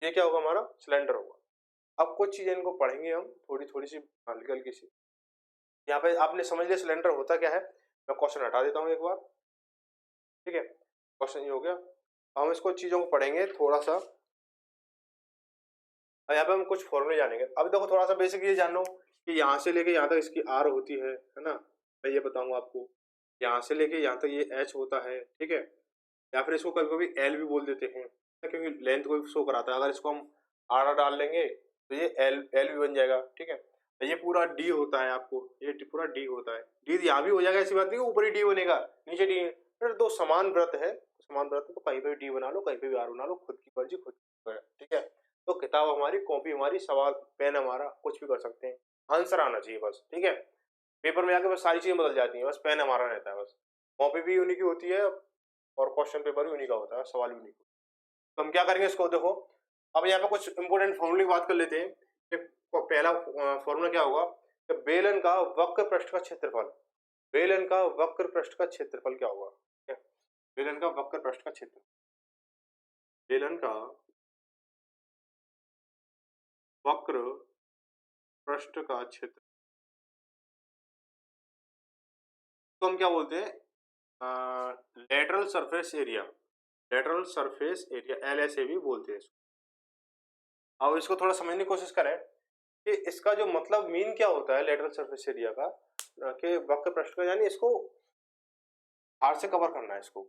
ये क्या होगा, हमारा सिलेंडर होगा। अब कुछ चीजें इनको पढ़ेंगे हम, थोड़ी थोड़ी सी हल्की हल्की सी। यहाँ पे आपने समझ लिया सिलेंडर होता क्या है। मैं क्वेश्चन हटा देता हूँ एक बार, ठीक है। क्वेश्चन ये हो गया। हम इसको चीजों को पढ़ेंगे थोड़ा सा, और यहाँ पे हम कुछ फॉर्मूले जानेंगे। अब देखो थोड़ा सा बेसिक ये जान लो कि यहाँ से लेके यहाँ तक इसकी आर होती है ना। मैं ये बताऊंगा आपको, यहाँ से लेके यहाँ तक ये एच होता है, ठीक है। या फिर इसको कभी कभी एल भी बोल देते हैं, क्योंकि लेंथ को शो कराता है। अगर इसको हम आर डाल लेंगे तो ये एल एल भी बन जाएगा, ठीक है। ये पूरा डी होता है, आपको ये पूरा डी होता है। डी यहाँ भी हो जाएगा, ऐसी बात नहीं ऊपर ही डी बनेगा नीचे डी। फिर दो समान व्रत है, समान व्रत है तो कहीं पे भी डी बना लो, कहीं पे भी आर बना लो, खुद की मर्जी खुद की, ठीक है। तो किताब हमारी, कॉपी हमारी, सवाल पेन हमारा, कुछ भी कर सकते हैं, आंसर आना चाहिए बस, ठीक है। पेपर में जाके बस सारी चीजें बदल जाती हैं, बस पेन हमारा रहता है बस। कॉपी भी उन्हीं की होती है और क्वेश्चन पेपर भी उन्हीं का होता है, सवाल भी उन्हीं का। तो हम क्या करेंगे इसको देखो। अब यहाँ पे कुछ इंपोर्टेंट फॉर्मूले की बात कर लेते हैं। पहला फॉर्मूला क्या होगा कि बेलन का वक्र पृष्ठ का क्षेत्रफल, बेलन का वक्र पृष्ठ का क्षेत्रफल क्या होगा, ठीक है। बेलन का वक्र पृष्ठ का क्षेत्र, बेलन का वक्र पृष्ठ का क्षेत्र, तो हम क्या बोलते हैं, lateral surface area, lateral surface area LSA भी बोलते हैं इसको। अब इसको थोड़ा समझने की कोशिश करें कि इसका जो मतलब मीन क्या होता है लेटरल सरफेस एरिया का, कि वक्र पृष्ठ का, यानी इसको हार से कवर करना है इसको।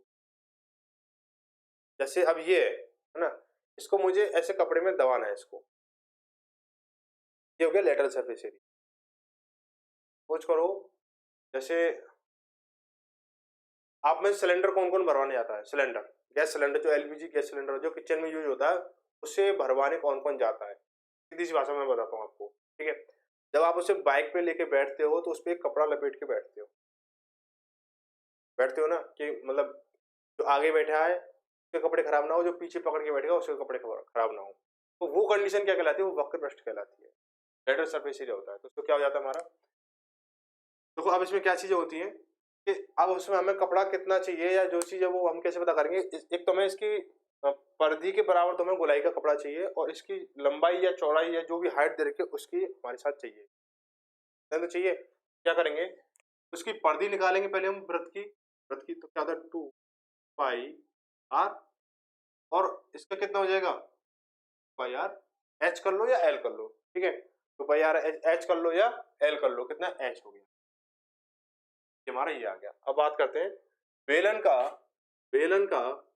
जैसे अब ये है ना, इसको मुझे ऐसे कपड़े में दबाना है इसको, ये हो गया लेटरल सरफेस एरिया। सोच करो, जैसे आप में सिलेंडर कौन कौन भरवाने जाता है, सिलेंडर, गैस सिलेंडर, जो LPG गैस सिलेंडर जो किचन में यूज होता है, उसे भरवाने कौन कौन जाता है, सीधी सी भाषा में बताता हूँ आपको, ठीक है। जब आप उसे बाइक पे लेके बैठते हो तो उस पर एक कपड़ा लपेट के बैठते हो ना, कि मतलब जो आगे बैठा है उसके कपड़े खराब ना हो, जो पीछे पकड़ के बैठेगा उसके कपड़े खराब ना हो। तो वो कंडीशन क्या कहलाती है, वो वक्र पृष्ठ कहलाती है, लेटरल सरफेस एरिया होता है। तो उसको क्या हो जाता है हमारा, देखो अब इसमें क्या चीजें होती हैं कि अब उसमें हमें कपड़ा कितना चाहिए या जो चीज है वो हम कैसे पता करेंगे। एक तो हमें इसकी परिधि के बराबर तो हमें गोलाई का कपड़ा चाहिए, और इसकी लंबाई या चौड़ाई या जो भी हाइट दे रखी है उसकी हमारे साथ चाहिए, तो चाहिए। क्या करेंगे, उसकी परिधि निकालेंगे पहले हम वृत्त की, वृत्त की तो क्या होता है 2πr, और इसका कितना हो जाएगा πr, h कर लो या l कर लो, ठीक है। 2πr h कर लो या l कर लो, कितना h हो गया, हमारा ये आ गया। अब बात करते हैं बेलन का, बेलन का,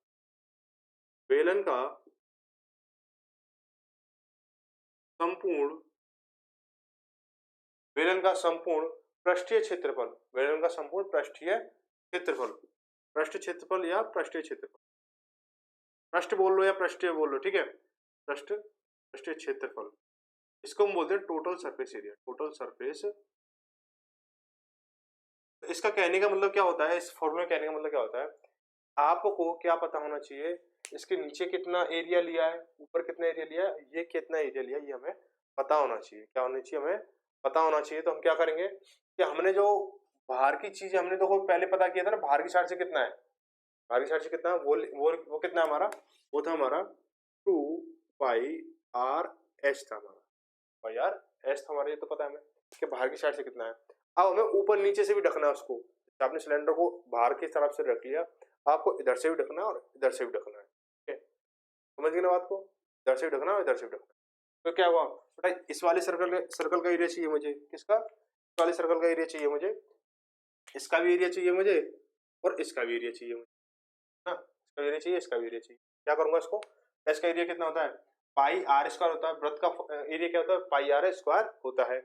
बेलन का संपूर्ण, बेलन का संपूर्ण पृष्ठीय क्षेत्रफल, बेलन का संपूर्ण पृष्ठीय क्षेत्रफल, पृष्ठ क्षेत्रफल या पृष्ठीय क्षेत्रफल, पृष्ठ बोल लो या पृष्ठीय बोल लो, ठीक है। पृष्ठ, पृष्ठीय क्षेत्रफल, इसको हम बोलते हैं total surface area, total surface. इसका कहने का मतलब क्या होता है, इस फॉर्मूला कहने का मतलब क्या होता है, आपको क्या पता होना चाहिए, इसके नीचे कितना एरिया लिया है, ऊपर कितना एरिया लिया है, ये कितना एरिया लिया है, ये हमें पता होना चाहिए। क्या होना चाहिए, हमें पता होना चाहिए। तो हम क्या करेंगे कि हमने जो बाहर की चीज हमने तो पहले पता किया था ना, बाहर की साइड से कितना है, बाहर की साइड से कितना, वो कितना हमारा, वो था हमारा 2πr(h) था हमारा, πr(h) था हमारा, ये तो पता है हमें कि बाहर की साइड से कितना है। अब हमें ऊपर नीचे से भी ढकना है उसको, आपने सिलेंडर को बाहर की तरफ से रख लिया, आपको इधर से भी ढकना है और इधर से भी ढकना है, ठीक है। समझ गए ना बात को, इधर से भी ढकना है और इधर से भी ढकना है। तो क्या हुआ बेटा, इस वाले सर्कल का एरिया चाहिए मुझे, किसका, इस वाले सर्कल का एरिया चाहिए मुझे, इसका भी एरिया चाहिए मुझे, और इसका भी एरिया चाहिए मुझे, ना, इसका एरिया चाहिए, इसका भी एरिया चाहिए। क्या करूंगा इसको, इसका एरिया कितना होता है, πr² होता है, वृत्त का एरिया क्या होता है, πr² होता है।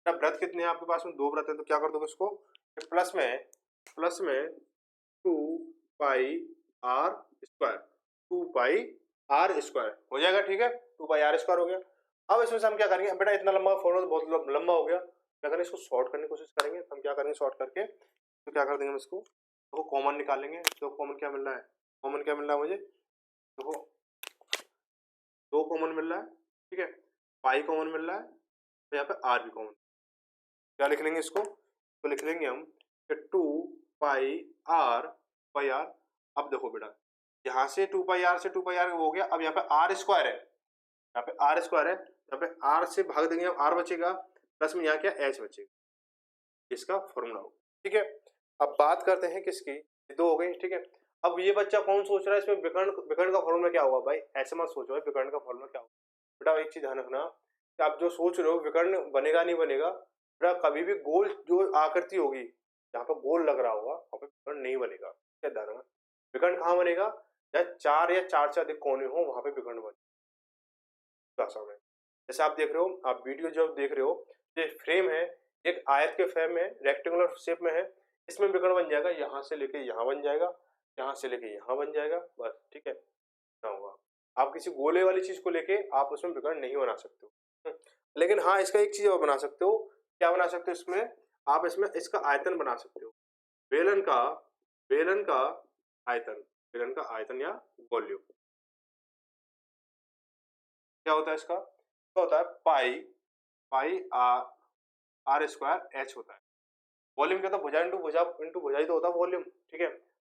व्रत कितने हैं आपके पास में, 2 व्रत है, तो क्या कर दोगे इसको, प्लस में 2πr², 2πr² हो जाएगा, ठीक है, 2πr² हो गया। अब इसमें से हम क्या करेंगे बेटा, इतना लंबा फॉर्मूला बहुत लंबा हो गया, क्या करेंगे इसको शॉर्ट करने की कोशिश करेंगे। हम क्या करेंगे शॉर्ट करके, तो क्या कर देंगे हम इसको, तो कॉमन निकालेंगे। तो कॉमन क्या मिल रहा है, कॉमन क्या मिल रहा है मुझे, देखो 2 कॉमन मिल रहा है, ठीक है, पाई कॉमन मिल रहा है, तो यहाँ पे आर भी कॉमन। क्या लिख लेंगे इसको? तो लिख लेंगे हम कि 2 पाई आर बाई आर। अब देखो बेटा, यहाँ से 2 पाई आर से 2 पाई आर हो गया, अब यहाँ पे आर स्क्वायर है, यहाँ पे आर स्क्वायर है, यहाँ पे आर से भाग देंगे, आर बचेगा, प्लस में यहाँ क्या एच बचेगा, इसका फॉर्मूला हो, ठीक है। अब बात करते हैं किसकी, ये 2 हो गई, ठीक है। अब ये बच्चा कौन सोच रहा है इसमें विकर्ण, विकर्ण का फॉर्मूला क्या होगा भाई, ऐसे मत सोचो भाई विकर्ण का फॉर्मूला क्या होगा। बेटा एक चीज ध्यान रखना कि आप जो सोच रहे हो विकर्ण बनेगा नहीं बनेगा, बेटा कभी भी गोल जो आकृति होगी जहाँ पर गोल लग रहा होगा वहाँ पे विकर्ण नहीं बनेगा, क्या ध्यान रखना। विकर्ण कहाँ बनेगा, जहाँ 4 या 4 से अधिक कोने हो वहां पे विकर्ण बनेगा। जैसे आप देख रहे हो, आप वीडियो जब देख रहे हो, ये फ्रेम है, एक आयत के फ्रेम में रेक्टेंगुलर शेप में है, इसमें विकर्ण बन जाएगा, यहाँ से लेके यहाँ बन जाएगा, यहाँ से लेके यहाँ बन जाएगा, बस ठीक है ना होगा। आप किसी गोले वाली चीज को लेके आप उसमें विकर्ण नहीं बना सकते हो। लेकिन हाँ इसका एक चीज आप बना सकते हो, क्या बना सकते हो इसमें, आप इसमें इसका आयतन बना सकते हो, बेलन का, बेलन का आयतन, बेलन का आयतन या वॉल्यूम। क्या होता है इसका, क्या होता है, पाई, पाई आर, आर स्क्वायर एच होता है। वॉल्यूम क्या होता है, भुजा इंटू भुजा ही तो होता है वॉल्यूम, ठीक है,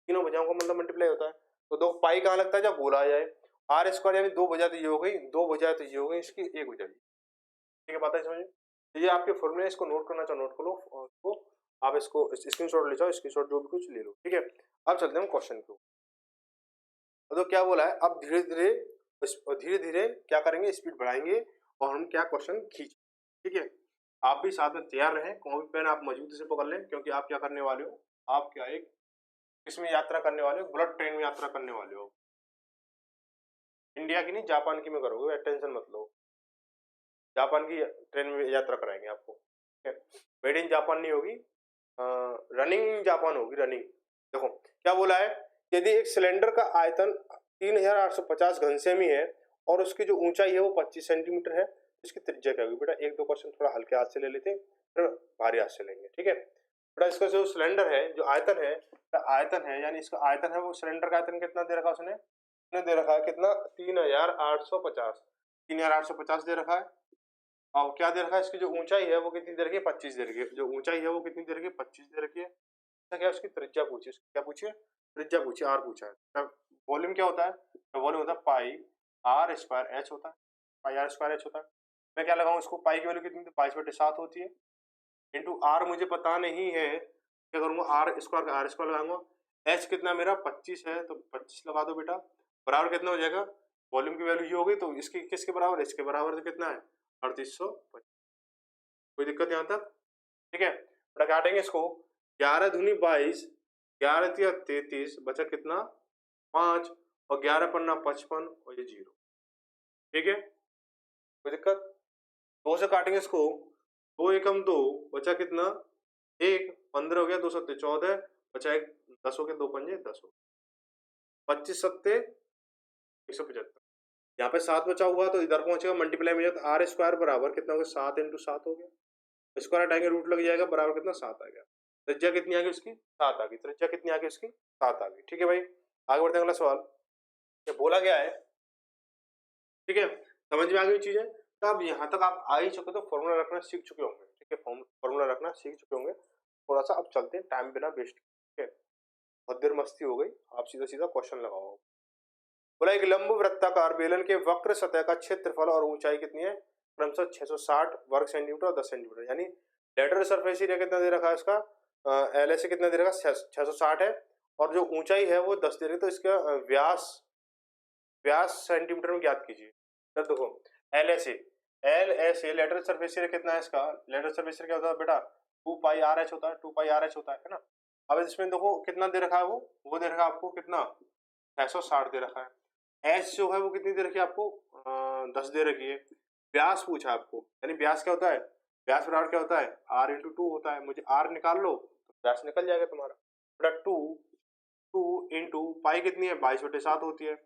तीनों भुजाओं का मतलब मल्टीप्लाई होता है। तो दो पाई कहाँ लगता है जब गोला आ जाए, आर स्क्वायर यानी 2 भुजा तो ये हो गई, 2 भुजा तो ये हो गई, इसकी 1 भुजा, ठीक है, बात है समझ। ये आपके फॉर्मूले, इसको नोट करना चाहो नोट कर लो, और इसको आप इसको स्क्रीनशॉट ले जाओ, स्क्रीनशॉट जो भी कुछ ले लो, ठीक है। अब चलते हैं क्वेश्चन को। तो क्या बोला है, अब धीरे धीरे, धीरे धीरे क्या करेंगे, स्पीड बढ़ाएंगे और हम क्या क्वेश्चन खींच, ठीक है। आप भी साथ में तैयार रहें, कॉपी पेन आप मजबूती से पकड़ लें, क्योंकि आप क्या करने वाले हो, आप क्या एक इसमें यात्रा करने वाले हो, बुलेट ट्रेन में यात्रा करने वाले हो। इंडिया की नहीं, जापान की में करोगे, टेंशन मत लो, जापान की ट्रेन में यात्रा कराएंगे आपको, ठीक है। मेड इन जापान नहीं होगी, रनिंग जापान होगी, रनिंग। देखो क्या बोला है, यदि एक सिलेंडर का आयतन 3850 घन सेमी है और उसकी जो ऊंचाई है वो 25 सेंटीमीटर है, तो इसकी त्रिज्या क्या होगी। बेटा 1-2 क्वेश्चन थोड़ा हल्के हाथ से ले लेते हैं, फिर भारी हाथ से लेंगे, ठीक है। बेटा इसका जो सिलेंडर है, जो आयतन है, आयतन है यानी इसका आयतन है, वो सिलेंडर का आयतन कितना दे रखा है उसने दे रखा है कितना, 3850, 3850 दे रखा है। अब क्या दे रखा है, इसकी जो ऊंचाई है वो कितनी दे रखी है, 25 दे रखी है, जो ऊंचाई है वो कितनी दे रखी है, 25 दे रखी है। क्या उसकी त्रिज्या पूछी, क्या पूछिए, त्रिज्या पूछी, आर पूछा है। वॉल्यूम क्या होता है, तो वॉल्यूम होता है पाई आर स्क्वायर एच होता है, पाई आर स्क्वायर एच होता है। मैं क्या लगाऊं इसको, पाई की वैल्यू कितनी, 22/7 होती है, इंटू आर मुझे पता नहीं है, क्या करूंगा, आर स्क्वायर का आर स्क्वायर लगाऊंगा, एच कितना मेरा 25 है तो 25 लगा दो बेटा, बराबर कितना हो जाएगा, वॉल्यूम की वैल्यू ये हो गई, तो इसकी किसके बराबर, इसके बराबर, तो कितना है 3850। कोई दिक्कत यहाँ तक, ठीक है। बड़ा काटेंगे इसको, 11 दूनी 22, 11 तिया 33, बचा कितना 5, और 11 पन्ना 55, और ये 0, ठीक है। कोई दिक्कत, 2 से काटेंगे इसको, 2 एकम 2, बचा कितना 1, 15 हो गया, 2 सत्ते 14, बचा 1, 10 हो गया, 2 पंजे 10 हो, 25 सत्ते 175, यहाँ पे 7 बचा हुआ तो इधर पहुंचेगा, मल्टीप्लाई में जाता, आर स्क्वायर बराबर कितना हो गया, 7 इंटू 7 हो गया, स्क्वायर हटाएंगे रूट लग जाएगा, बराबर कितना 7 आ गया। त्रिज्या कितनी आ गई उसकी, 7 आ गई, त्रिज्या कितनी आ गई उसकी, 7 आ गई, ठीक है भाई। आगे बढ़ते हैं, अगला सवाल, ये बोला गया है, ठीक है, समझ में आ गई चीजें। तो अब यहाँ तक आप आ ही चुके, तो फॉर्मूला रखना सीख चुके होंगे, ठीक है, फॉर्मूला रखना सीख चुके होंगे। थोड़ा सा अब चलते हैं टाइम बिना वेस्ट, ठीक है, बहुत देर मस्ती हो गई, आप सीधा सीधा क्वेश्चन लगाओ। बोला एक लंब वृत्ताकार बेलन के वक्र सतह का क्षेत्रफल और ऊंचाई कितनी है, क्रमशः 660 वर्ग सेंटीमीटर और 10 सेंटीमीटर, यानी लेटरल सरफेस एरिया कितना दे रखा है इसका, एल एस कितना दे रखा है 660 है, और जो ऊंचाई है वो 10 दे रही है, तो इसका व्यास, व्यास सेंटीमीटर में ज्ञात कीजिए। तो देखो L S A lateral surface area कितना है इसका, लेटरल सरफेस एरिया क्या होता है बेटा, 2 पाई आर एच होता है, 2 पाई आर एच होता है ना। अब इसमें देखो कितना दे रखा है, वो दे रखा है आपको कितना 660 दे रखा है, एच जो है वो कितनी दे रखी है आपको 10 दे रखी है। व्यास पूछा आपको, यानी व्यास क्या होता है, व्यास बराबर क्या होता है, आर इंटू 2 होता है, मुझे आर निकाल लो तो व्यास निकल जाएगा तुम्हारा, बेटा 2 इंटू पाई कितनी है 22/7 होती है,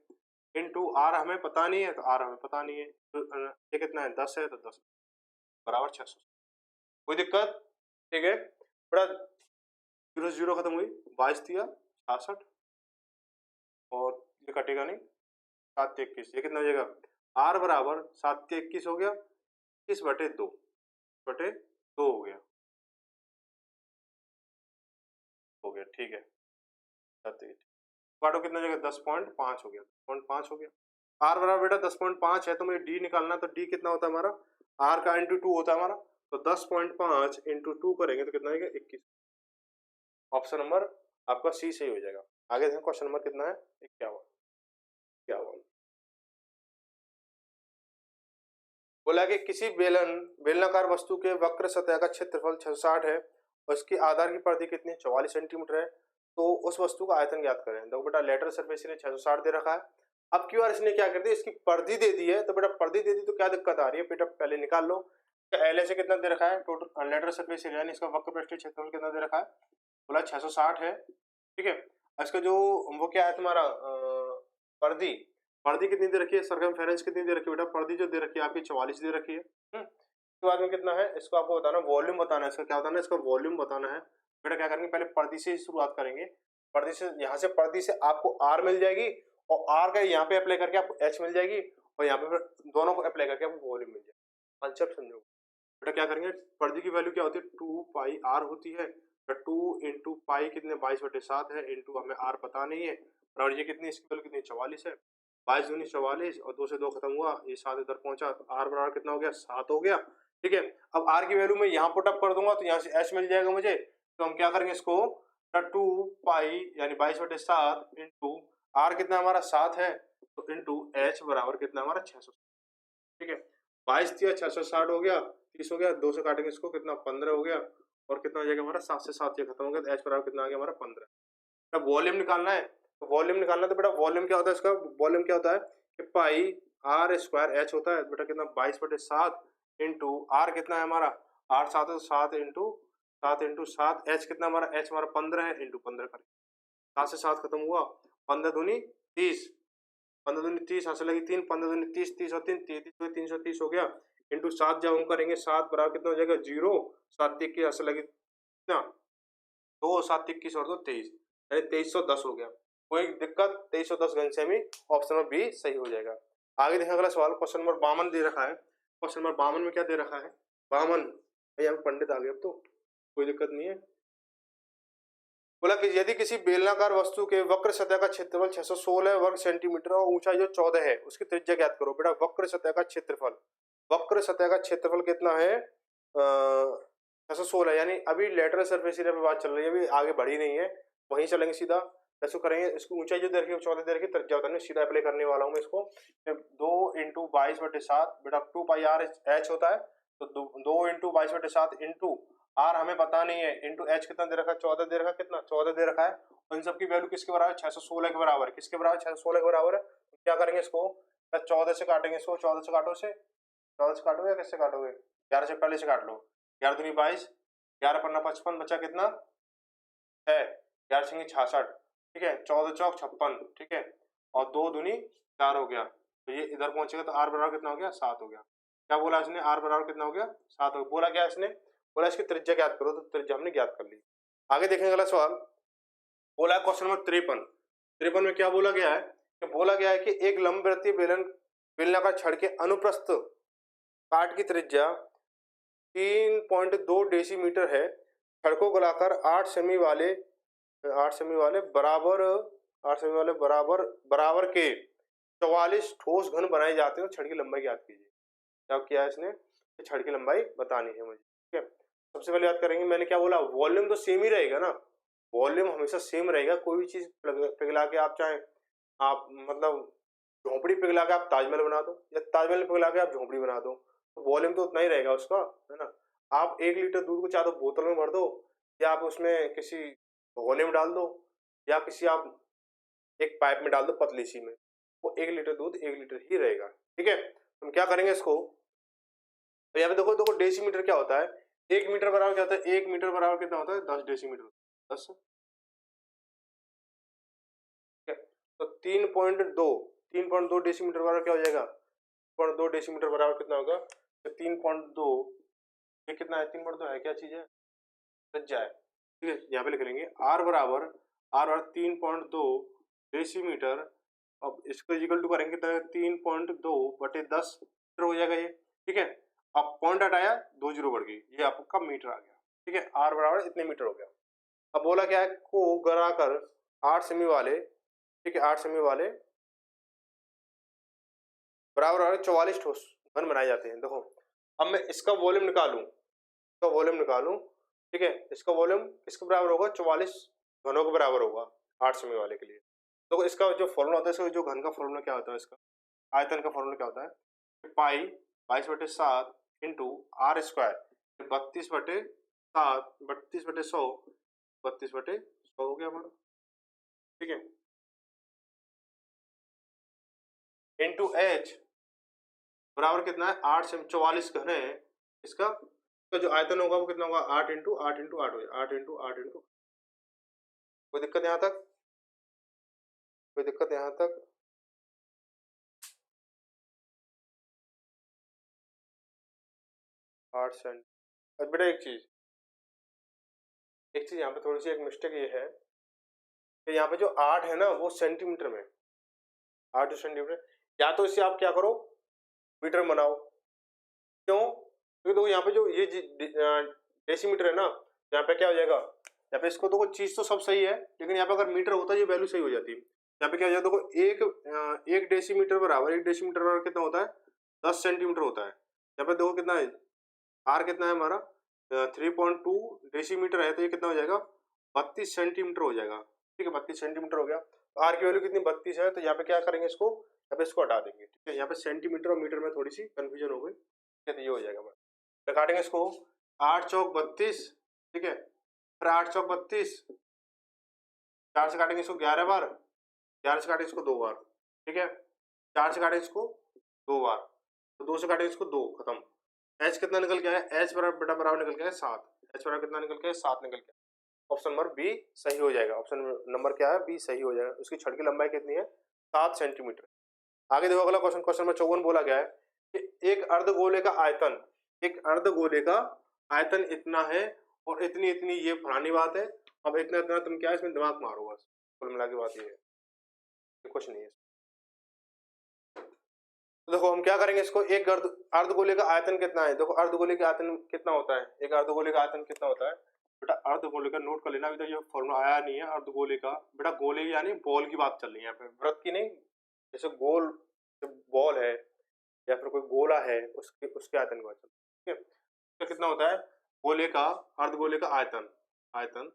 इंटू आर हमें पता नहीं है, तो आर हमें पता नहीं है, तो ये कितना है 10 है, तो 10 बराबर 600। कोई दिक्कत, ठीक है बेटा, 0 0 खत्म हुई, 22 दिया 66, और ये कटेगा नहीं, 7 21, ये कितना हो जाएगा आर बराबर 7 के 21 हो गया, 21/2 हो गया, ठीक है। काटो कितना जगह 10.5 हो गया, 10.5 हो गया। आर बराबर बेटा 10.5 है तो मुझे डी निकालना, तो डी कितना होता है हमारा, आर का इंटू 2 होता है हमारा, तो 10.5 इंटू 2 करेंगे तो कितना आएगा 21। ऑप्शन नंबर आपका सी सही हो जाएगा। आगे देखें क्वेश्चन नंबर कितना है, 51। बोला कि किसी बेलनाकार वस्तु के वक्र सतह का क्षेत्रफल 660 है और इसकी आधार की परिधि कितनी है, 44 सेंटीमीटर है, तो उस वस्तु का आयतन ज्ञात करें। देखो बेटा लेटरल सरफेस ने 660 दे रखा है, अब क्यू आर इसने क्या कर दिया, इसकी परिधि दे दी है, तो बेटा परिधि दे दी तो क्या दिक्कत आ रही है, बेटा पहले निकाल लो। एल से कितना दे रखा है, टोटल लेटरल सरफेस एरिया यानी इसका वक्र पृष्ठीय क्षेत्रफल कितना दे रखा है, बोला 660 है, ठीक है। इसका जो वो क्या है तुम्हारा परिधि, परिधि कितनी दे रखी है, सरकमफेरेंस कितनी दे रखी है बेटा, परिधि जो दे रखी है आपकी 44 दे रखी है। इसके बाद में कितना है, इसको आपको बताना वॉल्यूम बताना है, इसका क्या बताना है, इसका वॉल्यूम बताना है। बेटा क्या करेंगे, पहले परिधि से शुरुआत करेंगे, परिधि से, यहाँ से परिधि से आपको आर मिल जाएगी और आर का यहाँ पे अप्लाई करके आपको एच मिल जाएगी और यहाँ पे दोनों को अप्लाई करके आपको वॉल्यूम मिल जाएगा। कंसेप्ट समझो बेटा, क्या करेंगे, परिधि की वैल्यू क्या होती है 2 पाई आर होती है, 2 इंटू पाई कितने 22/7 है, इंटू हमें आर पता नहीं है, और ये कितनी, इसकी वैल्यू कितनी 44 है, 22 दूनी 44 और 2 से 2 खत्म हुआ, ये 7 इधर पहुंचा, तो आर बराबर कितना हो गया 7 हो गया, ठीक है। अब आर की वैल्यू मैं यहाँ पुटअप कर दूंगा तो यहाँ से एच मिल जाएगा मुझे, तो हम क्या करेंगे इसको 2 पाई यानी 22/7 इंटू आर कितना हमारा 7 है, तो इंटू एच बराबर कितना हमारा 600, ठीक है। 22 दिया 660 हो गया, 30 हो गया, 2 से काटेंगे इसको कितना 15 हो गया, और कितना हो जाएगा हमारा 7 से 7 ये खत्म हो गया, तो एच बराबर कितना आ गया हमारा 15। अब वॉल्यूम निकालना है, तो वॉल्यूम निकालना, तो बेटा वॉल्यूम क्या होता है, इसका वॉल्यूम क्या होता है कि पाई आर स्क्वायर एच होता है, बेटा कितना 22/7 इंटू आर कितना है हमारा, आर 7 है तो 7 एच कितना हमारा, एच हमारा 15 है, इंटू 15 करें, 7 से 7 खत्म हुआ, 15 दूनी 30, 15 दूनी 30, हाथ से लगी 3, 15 दूनी 30, 30 और 3 33, 330 हो गया, इंटू 7 जब हम करेंगे 7 बराबर कितना हो जाएगा 0, 7 की हाथ से लगी कितना 2, 7 21 और 2 23, यानी 2310 हो गया। कोई दिक्कत, 2310 घनसेमी, ऑप्शन नंबर बी सही हो जाएगा। आगे देखें अगला सवाल, क्वेश्चन नंबर 52 दे रखा है। क्वेश्चन नंबर 52 में क्या दे रखा है, 52 भैया पंडित आ गए अब तो कोई दिक्कत नहीं है। बोला कि यदि किसी बेलनाकार वस्तु के वक्र सतह का क्षेत्रफल 616 वर्ग सेंटीमीटर और ऊंचाई जो 14 है, उसकी त्रिज्या ज्ञात करो। बेटा वक्र सतह का क्षेत्रफल, वक्र सतह का क्षेत्रफल कितना है 616, यानी अभी लेटरल सरफेस एरिया पे बात चल रही है, अभी आगे बढ़ी नहीं है, वहीं चलेंगे सीधा। कैसे करेंगे, इसको ऊंचाई जो दे रखी है 14 दे रखी, त्रिज्या बताने सीधा अप्लाई करने वाला हूँ मैं इसको। 2 इंटू 22/7 बेटा 2 पाई आर एच होता है, तो 2 इंटू 22/7 इंटू आर हमें पता नहीं है, इंटू एच कितना दे रखा है 14 दे रखा है, कितना 14 दे रखा है, और इन सबकी वैल्यू किसके बराबर 616 के बराबर है, किसके बराबर 616 के बराबर है। तो क्या करेंगे इसको 14 से काटेंगे, इसको 14 से काटो, से 14 से काटोगे या किससे काटोगे, 11 से पहले से काट लो, 11 दूनी 22, 11 पन्ना 55, बचा कितना है 11 छंगी 66, ठीक है, 14 चौक 56, ठीक है, और 2 दूनी 4 हो गया, तो ये इधर पहुंचेगा तो आर बराबर कितना हो गया 7 हो गया। क्या बोला इसने, आर बराबर कितना हो गया 7 हो गया। बोला क्या इसने, बोला इसकी त्रिज्या ज्ञात करो, तो त्रिज्या हमने ज्ञात कर ली। आगे देखेंगे अगला सवाल, बोला है क्वेश्चन नंबर 53 में क्या बोला गया है, कि बोला गया है कि एक लंबवृत्तीय बेलनाकार छड़ के अनुप्रस्थ काट की त्रिज्या 3.2 डेसीमीटर है, छड़ को गलाकर 8 सेमी वाले बराबर के 44 ठोस घन बनाए जाते हैं, छड़ की लंबाई ज्ञात कीजिए। क्या किया है इसने, छड़ की लंबाई बतानी है मुझे, ठीक है। सबसे पहले याद करेंगे, मैंने क्या बोला, वॉल्यूम तो सेम ही रहेगा ना, वॉल्यूम हमेशा सेम रहेगा, कोई भी चीज पिघला के आप चाहे आप मतलब झोंपड़ी पिघला के आप ताजमहल बना दो, या ताजमहल पिघला के आप झोंपड़ी बना दो, तो वॉल्यूम तो उतना ही रहेगा उसका, है ना। आप 1 लीटर दूध को चाहे तो बोतल में भर दो, या आप उसमें किसी भगोने में डाल दो, या किसी आप एक पाइप में डाल दो पतली सी में, वो 1 लीटर दूध 1 लीटर ही रहेगा, ठीक है। हम क्या करेंगे इसको, तो यहाँ पे देखो देखो डेसीमीटर क्या होता है, 1 मीटर बराबर क्या होता है, 1 मीटर बराबर कितना होता है 10 डेसीमीटर, 10, ठीक है। तो 3.2 डेसीमीटर बराबर क्या हो जाएगा, 3.2 डेसीमीटर बराबर कितना होगा, तो 3.2, ये कितना है 3.2 है, क्या चीज है, त्रिज्या है, ठीक है। यहाँ पे लिख लेंगे आर बराबर 3.2 डेसीमीटर अब इसको इक्वल टू करेंगे तो 3.2/10 मीटर हो जाएगा ये, ठीक है। अब पॉइंट हटाया, 2 जीरो बढ़ गई, ये आपका मीटर आ गया, ठीक है। r बराबर इतने मीटर हो गया। अब बोला क्या है, को गराकर 8 सेमी वाले, ठीक है, 8 सेमी वाले बराबर 44 ठोस घन बनाए जाते हैं। देखो अब मैं इसका वॉल्यूम निकालूं, इसका वॉल्यूम निकालूं, ठीक है, इसका वॉल्यूम किसके बराबर होगा, 44 घनों के बराबर होगा 8 सेमी वाले के लिए। तो इसका जो फॉर्मूला होता है, इसका जो घन का फॉर्मूला क्या होता है, इसका आयतन का फॉर्मूला क्या होता है, पाई 22/7 इंटू आर स्क्वायर 32/7 32/100 32/100 हो गया हमारा, ठीक है, इंटू एच बराबर कितना है, 8 से 44 घन है इसका, तो जो आयतन होगा वो कितना होगा, 8 इंटू 8 इंटू 8 हो जाए, 8 इंटू 8 इंटू। कोई दिक्कत यहाँ तक, कोई दिक्कत यहाँ तक? आठ सेंट। अब बेटा एक चीज यहाँ पे थोड़ी सी एक मिस्टेक ये है कि यहाँ पे जो 8 है ना वो सेंटीमीटर में, 8 सेंटीमीटर, या तो इसे आप क्या करो मीटर बनाओ, क्यों, क्योंकि देखो यहाँ पे जो ये डेसीमीटर है ना, यहाँ पे क्या हो जाएगा, यहाँ पे इसको देखो चीज तो सब सही है, लेकिन यहाँ पे अगर मीटर होता है ये वैल्यू सही हो जाती है। यहाँ पे क्या हो जाता है, देखो एक डेसीमीटर बराबर, एक डेसीमीटर बराबर कितना होता है, 10 सेंटीमीटर होता है। यहाँ पे देखो कितना है, आर कितना है हमारा 3.2 डेसीमीटर है, तो ये कितना हो जाएगा 32 सेंटीमीटर हो जाएगा, ठीक है, 32 सेंटीमीटर हो गया। तो आर की वैल्यू कितनी 32 है, तो यहाँ पे क्या करेंगे इसको, यहाँ पे इसको हटा देंगे, ठीक है। यहाँ पे सेंटीमीटर और मीटर में थोड़ी सी कंफ्यूजन हो गई, ठीक है, तो ये हो जाएगा हमारा। काटेंगे इसको 8 चौक 32, ठीक है, फिर 8 चौक 32, 4 से काटेंगे इसको 11 बार, 11 से काटेंगे इसको 2 बार, ठीक है, 4 से काटेंगे इसको 2 बार, तो 2 से काटेंगे इसको 2, खत्म। एच कितना निकल गया है, एच बराबर बराबर निकल गया है 7, एच बराबर कितना निकल गया है, 7 निकल गया। ऑप्शन नंबर बी सही हो जाएगा, ऑप्शन नंबर क्या है, बी सही हो जाएगा। उसकी छड़ की लंबाई कितनी है, 7 सेंटीमीटर। आगे देखो अगला क्वेश्चन, क्वेश्चन नंबर 54 बोला गया है कि एक अर्धगोले का आयतन, एक अर्धगोले का आयतन इतना है और इतनी इतनी ये फलानी बात है। अब इतना इतना तुम क्या इसमें दिमाग मारो बस, कुल मिला के बात ये है, कुछ नहीं है। तो देखो हम क्या करेंगे इसको, एक अर्धगोले का आयतन कितना है, देखो अर्धगोले का आयतन कितना होता है, एक अर्धगोले का आयतन कितना होता है बेटा, अर्धगोले का नोट कर लेना, अभी तो ये फॉर्मूला आया नहीं है अर्धगोले का बेटा, गोले यानी बॉल की बात चल रही है यहाँ पे, वृत्त की नहीं, जैसे गोल बॉल है या फिर कोई गोला है उसके उसके आयतन की बात चल रही है, ठीक है। तो कितना होता है गोले का, अर्धगोले का आयतन, आयतन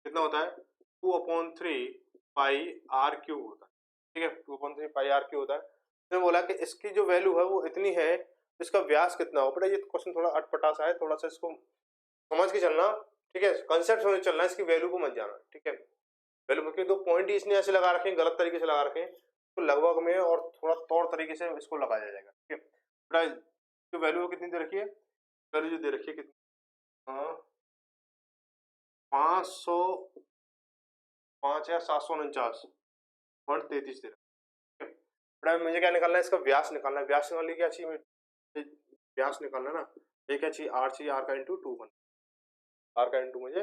कितना होता है 2/3 पाई आर क्यूब होता है, ठीक है, 2/3 पाई आर क्यूब होता है। इसने बोला कि इसकी जो वैल्यू है वो इतनी है, इसका व्यास कितना हो, बेटा ये क्वेश्चन थोड़ा अटपटा सा है, थोड़ा सा इसको समझ के चलना, ठीक है, कंसेप्ट समझ चलना, इसकी वैल्यू को मत जाना, ठीक है। वैल्यू क्योंकि दो पॉइंट ही इसने ऐसे लगा रखे हैं, गलत तरीके से लगा रखे हैं, तो लगभग में और थोड़ा तौर तरीके से इसको लगाया जाएगा, ठीक है। बेटा जो वैल्यू कितनी दे रखी है, वैल्यू जो दे रखी है कितनी, 505,749.33 दे रखा है। मुझे क्या निकालना है, इसका व्यास निकालना है, व्यास निकालने क्या चाहिए, व्यास निकालना ना, ये क्या चाहिए, आर चाहिए, आर का इंटू 2 करना, आर का इंटू मुझे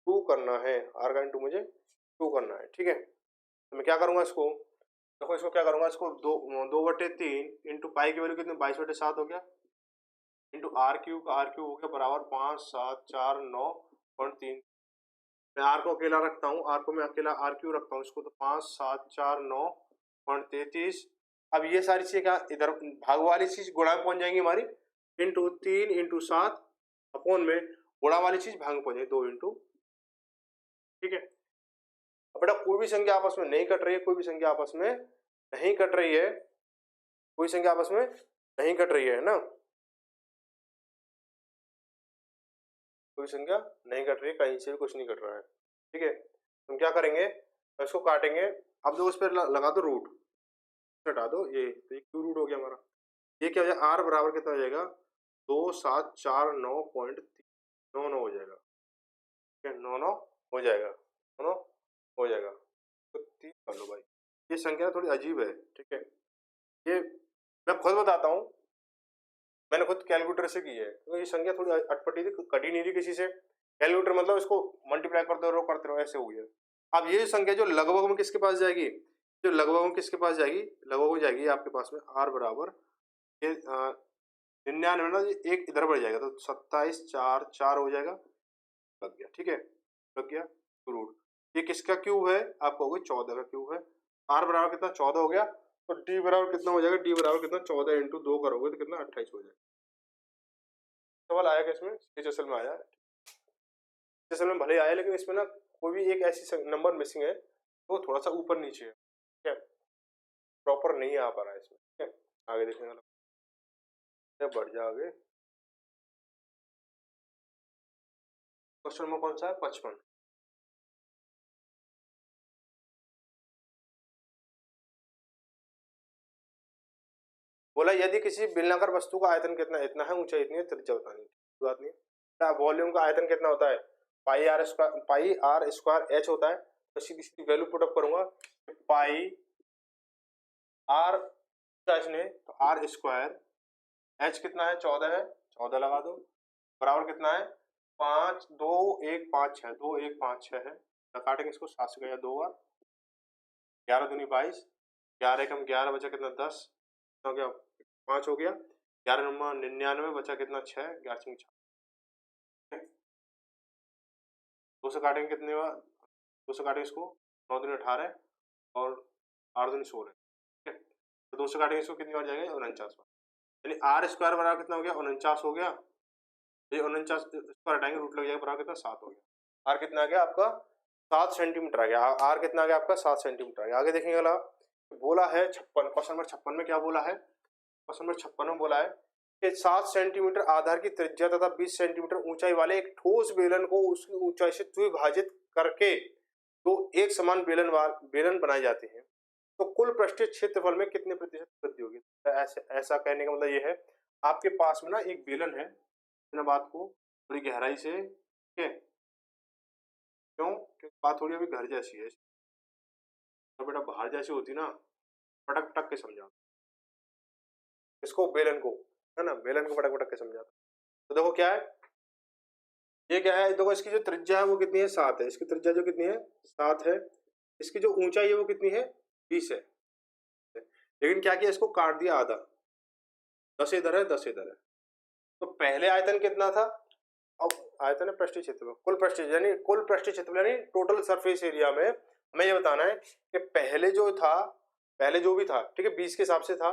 2 करना है, आर का इंटू मुझे 2 करना है, ठीक है। तो मैं क्या करूंगा इसको, देखो इसको क्या करूंगा, इसको 2/3 इंटू पाई की वैल्यू कितनी 22/7 हो गया, इंटू आर क्यूब का आर क्यूब हो गया बराबर 5749.3। मैं आर को अकेला रखता हूँ, आर को मैं अकेला आर क्यूब रखता हूँ इसको, तो 5749.33। अब ये सारी चीजें क्या इधर भाग वाली चीज गुणा में पहुंच जाएंगी हमारी, इंटू 3 इंटू 7 अपॉन में गुणा वाली चीज भाग में पहुंच जाएगी 2 इंटू, ठीक है। अब बेटा कोई भी संख्या आपस में नहीं कट रही है, कोई भी संख्या आपस में नहीं कट रही है, कोई संख्या आपस में नहीं कट रही है ना, कोई संख्या नहीं कट रही है, कहीं से भी कुछ नहीं कट रहा है, ठीक है। हम क्या करेंगे, इसको काटेंगे, अब जो उस पर लगा दो रूट, हटा दो ये, तो ये क्यू रूट हो गया हमारा, ये क्या हो जाएगा आर बराबर कितना हो जाएगा 2749.99 हो जाएगा, ठीक है, 99 हो जाएगा, 99 हो जाएगा। तो 3 कर लो भाई, ये संख्या थोड़ी अजीब है, ठीक है, ये मैं खुद बताता हूँ, मैंने खुद कैलकुलेटर से की है, तो ये संख्या थोड़ी अटपटी थी, कटी नहीं थी किसी से, कैलकुलेटर मतलब इसको मल्टीप्लाई करते रहो ऐसे हो गया, अब ये जो संख्या जो लगभग में किसके पास जाएगी, जो लगभग में किसके पास जाएगी, लगभग में जाएगी आपके पास में r बराबर ये 99 ना, ये एक इधर बढ़ जाएगा तो 27 4 4 हो जाएगा, लग गया, ठीक है, लग गया रूट। ये किसका क्यूब है, आपको होगा 14 का क्यूब है। r बराबर कितना 14 हो गया, तो d बराबर कितना हो जाएगा, d बराबर कितना 14 इंटू 2 करोगे तो कितना 28 हो जाएगा। सवाल आया क्या इसमें, एचएसएल में आया, एचएसएल में भले आया, लेकिन इसमें ना कोई भी एक ऐसी नंबर मिसिंग है तो थोड़ा सा ऊपर नीचे है, ठीक है, प्रॉपर नहीं आ पा रहा है इसमें, ठीक है। आगे देखेंगे, बढ़ जा आगे। क्वेश्चन नंबर कौन सा है, 55। बोला यदि किसी बेलनाकार वस्तु का आयतन कितना, इतना है, ऊंचाई इतनी है, त्रिज्या बतानी है, बात नहीं है। वॉल्यूम का आयतन कितना होता है, पाई आर स्क्वायर एच होता है, तो सीधी सीधी वैल्यू पुट अप करूंगा, पाई आर ने तो आर स्क्वायर, एच कितना है 14 है, 14 लगा दो, बराबर कितना है 5 2 1 5 6, 2 1 5 6 है, काटेंगे इसको 7 से गया 2 बार, 11 दूनी 22, 11 कम 11 बचा कितना 10 हो गया, 5 हो गया, 11 नंबर 99 बचा कितना 6, 11 6 2 से काटेंगे कितने बार, 2 से काटेंगे इसको 9 दूनी 18 और 8 दूनी 16, ठीक है, तो 2 से काटेंगे इसको कितनी बार जाएगा 49 बार, यानी आर स्क्वायर बराबर कितना हो गया 49 हो गया, ये 49 इसको हटाएंगे रूट लग जाएगा, बराबर कितना 7 हो गया, आर कितना आ गया आपका 7 सेंटीमीटर आ गया, आर कितना आ गया आपका 7 सेंटीमीटर आ गया। आगे देखेंगे अगला, बोला है 56, क्वेश्चन नंबर 56 में क्या बोला है, क्वेश्चन नंबर 56 में बोला है कि 7 सेंटीमीटर आधार की त्रिज्या तथा 20 सेंटीमीटर ऊंचाई वाले एक ठोस बेलन को उसकी ऊंचाई से द्विभाजित करके दो एक समान बेलन बनाए जाते हैं, तो कुल पृष्ठीय क्षेत्रफल में कितने प्रतिशत वृद्धि होगी। ऐसा कहने का मतलब ये है, आपके पास में ना एक बेलन है, ना बात को थोड़ी गहराई से, ठीक है, क्यों, क्योंकि बात थोड़ी अभी घर जैसी है, तो बेटा बाहर जैसी होती ना पटक पटक के समझा, इसको बेलन को, है ना, बेलन को पटक पटक के समझाता। तो देखो क्या है, ये क्या है, देखो इसकी जो त्रिज्या है वो कितनी है 7 है, इसकी त्रिज्या जो कितनी है 7 है, इसकी जो ऊंचाई है वो कितनी है 20 है, लेकिन क्या किया, इसको काट दिया आधा, 10 इधर है 10 इधर है, तो पहले आयतन कितना था, अब आयतन है पृष्ठीय क्षेत्रफल, कुल पृष्ठीय यानी कुल पृष्ठीय क्षेत्रफल यानी टोटल सरफेस एरिया में हमें ये बताना है कि पहले जो था, पहले जो भी था, ठीक है, 20 के हिसाब से था,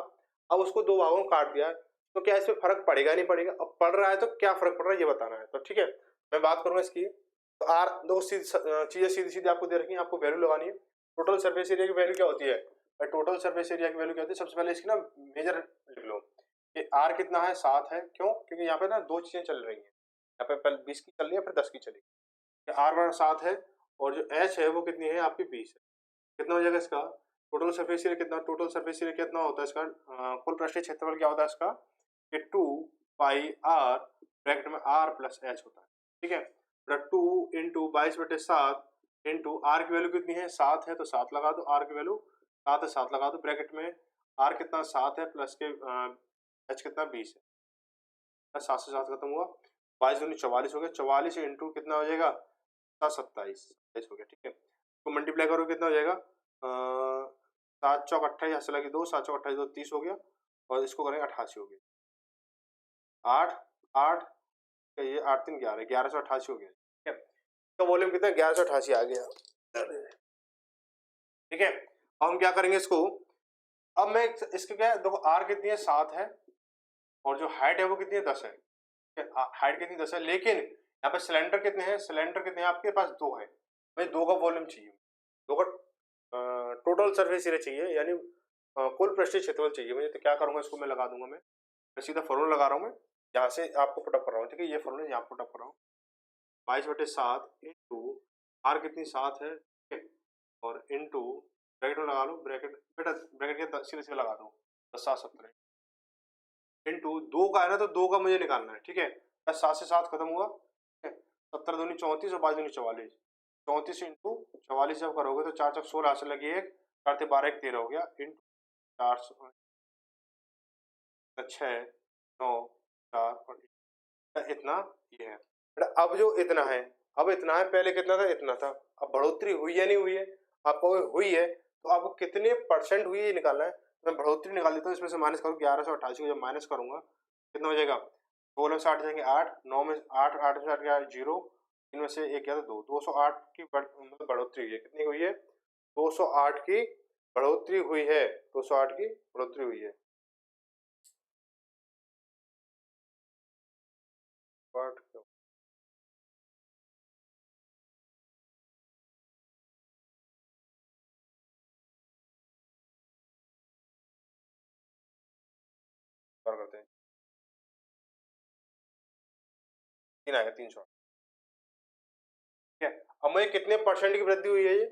अब उसको दो भागों में काट दिया, तो क्या इसमें फर्क पड़ेगा नहीं पड़ेगा, अब पड़ रहा है तो क्या फर्क पड़ रहा है ये बताना है, तो ठीक है मैं बात करूंगा इसकी। तो आर दो चीजें सीधी सीधी आपको दे रखी है, आपको वैल्यू लगानी है। टोटल सरफेस एरिया की वैल्यू क्या होती है, टोटल सरफेस एरिया की वैल्यू क्या होती है, सबसे पहले इसकी ना मेजर लिख लो कि आर कितना है 7 है, क्यों, क्योंकि यहाँ पे ना दो चीजें चल रही है, यहाँ पे पहले 20 की चल रही है फिर 10 की चलेगी, आर बराबर 7 है और जो एच है वो कितनी है आपकी 20 है, कितना हो जाएगा इसका टोटल सरफेस एरिया कितना, टोटल सरफेस एरिया कितना होता है इसका, कुल पृष्ठीय क्षेत्रफल क्या होता है इसका, कि 2 पाई आर ब्रैकेट में आर प्लस एच होता है, ठीक है, 2 इंटू 22/7 इंटू आर की वैल्यू कितनी है 7 है, तो 7 लगा दो, आर की वैल्यू 7 है 7 लगा दो ब्रैकेट में, आर कितना 7 है प्लस के एच कितना 20 है, 7 से 7 खत्म हुआ, 22 दूनी 44 हो गया, 44 इंटू कितना हो जाएगा 27 हो गया, ठीक है, तो मल्टीप्लाई करो कितना हो जाएगा 7 चौक 28, यहाँ से लगी 2, 7 चौक 28 2 30 हो गया, और इसको करेंगे 88 हो गया, 8 8 ये 8 3 11 1188 हो गया, ठीक है, तो वॉल्यूम कितना 1188 आ गया, ठीक है। अब हम क्या करेंगे इसको, अब मैं इसके क्या है, देखो आर कितनी है 7 है और जो हाइट है वो कितनी है 10 है, हाइट कितनी 10 है, लेकिन यहाँ पे सिलेंडर कितने हैं, सिलेंडर कितने हैं आपके पास 2 है, भाई 2 का वॉल्यूम चाहिए, 2 का टोटल सरफेस एरिया चाहिए, यानी कुल पृष्ठीय क्षेत्रफल चाहिए मुझे, तो क्या करूंगा इसको मैं लगा दूंगा, मैं सीधा फॉर्मूला लगा रहा हूँ, मैं यहाँ से आपको पुटअप कर रहा हूँ, ठीक है, ये फॉर्मूला यहाँ पुटअप कर रहा हूँ, 22/7 इंटू आर कितनी 7 है, ठीक है, और इंटू ब्रैकेट में लगा लो, ब्रैकेट बेटा ब्रैकेट के सीधे सीधे लगा दो 10 7 17 इंटू 2 का है ना, तो 2 का मुझे निकालना है, ठीक है, 7 से 7 खत्म हुआ, ठीक है, 17 दूनी 34 और 22 दूनी 44, 34 इंटू 44 जब करोगे तो 4 चौक 16 से लगी 1 4 12 1 13 हो गया, इंटू 4 6 9 4 और इतना ये है, अब जो इतना है, अब इतना है, पहले कितना था इतना था, अब बढ़ोतरी हुई या नहीं हुई है, आपको हुई है तो आपको कितने परसेंट हुई है निकालना है। मैं बढ़ोतरी निकाल लेता हूँ, इसमें से माइनस करूँ 1188 को जब माइनस करूंगा कितना हो जाएगा, 16 में 60 जाएंगे 8, 9 में 8, 8 में 60 गया 0, इनमें से एक गया तो 208 की बढ़ोतरी हुई है। कितनी हुई है, 208 की बढ़ोतरी हुई है, 208 की बढ़ोतरी हुई है। करते हैं, तीन आएगा 300, ठीक है। अब मुझे कितने परसेंट की वृद्धि हुई है ये,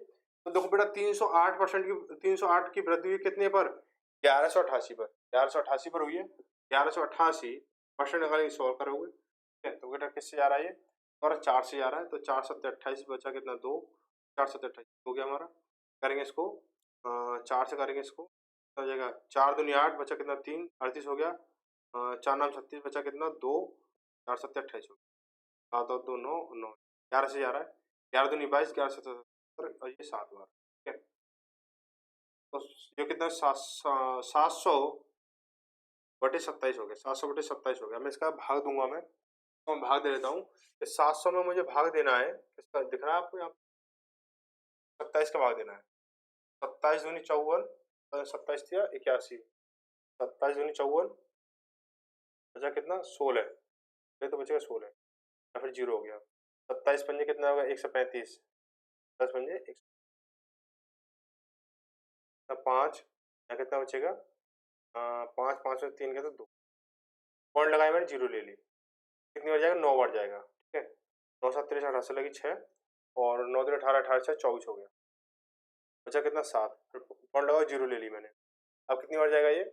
तो देखो बेटा 308% की, 308 की वृद्धि हुई कितने पर, 1188 पर, 1188 पर हुई है। 1188% अगर सॉल्व करोगे, ठीक है, तो बेटा किससे जा रहा है ये, हमारा 4 से जा रहा है, तो 4 7 28 बचा कितना 2, 4 7 28 हो गया हमारा। करेंगे इसको 4 से करेंगे इसको, तो हो जाएगा 4 दूनी 8 बचा कितना 3, 38 हो गया। 4 नाम 36 बचा कितना 2, 4 7 28 हो गया, 7 और 2 9 9, 11 से जा रहा है, 11 दूनी 22, 11 से 77 और ये 7 बार, ठीक है। तो ये कितना 700/27 हो गया, 700/27 हो गया। मैं इसका भाग दूंगा, मैं तो भाग दे देता हूँ। 700 में मुझे भाग देना है, इसका दिख रहा है आपको यहाँ, 27 का भाग देना है। 27 दूनी 54, 27 दिया 81, 27 दूनी 54 बचा कितना 16, ये तो बचेगा 16 या फिर 0 हो गया। 27 पंजे कितना होगा 135, 10 पंजे 5, या कितना बचेगा 5, 5 में 3 के तो 2 पॉइंट लगाए, मैंने 0 ले ली, कितनी बार जाएगा 9 बार जाएगा, ठीक है। 9 7 13 18 लगी 6 और 9 3 18 18 6 24 हो गया, बचा कितना 7, फिर पॉइंट लगाओ 0 ले ली मैंने। अब कितनी बार जाएगा ये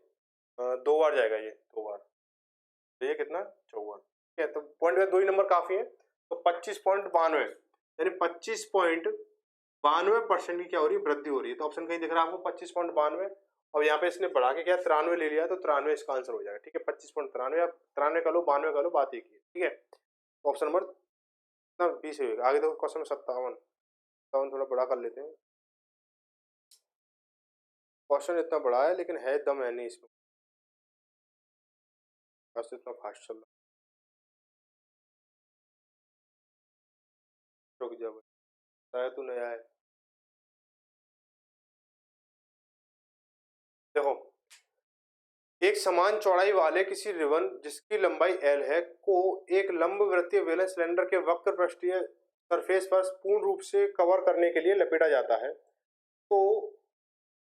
2 बार जाएगा, ये 2 बार, तो ये कितना 54, ठीक है। तो पॉइंट में 2 ही नंबर काफी है, तो 25.92 यानी 25.92% की क्या हो रही है, वृद्धि हो रही है। तो ऑप्शन कहीं दिख रहा है आपको 25.92, और यहाँ पे इसने बढ़ा के क्या 93 ले लिया, तो 93 इसका आंसर हो जाएगा, ठीक है। 25.93 या 93 का लो 92 का लो, बात एक ही है, ठीक है। ऑप्शन नंबर कितना 20 होगा। आगे देखो क्वेश्चन 57, 57 थोड़ा बड़ा कर लेते हैं, क्वेश्चन इतना बड़ा है लेकिन है दम है नहीं इसमें, बस इतना फास्ट चल रहा, रुक जा तू नया है। देखो एक समान चौड़ाई वाले किसी रिबन जिसकी लंबाई L है को एक लंबवृत्तीय बेलन सिलेंडर के वक्र पृष्ठीय सरफेस पर पूर्ण रूप से कवर करने के लिए लपेटा जाता है। तो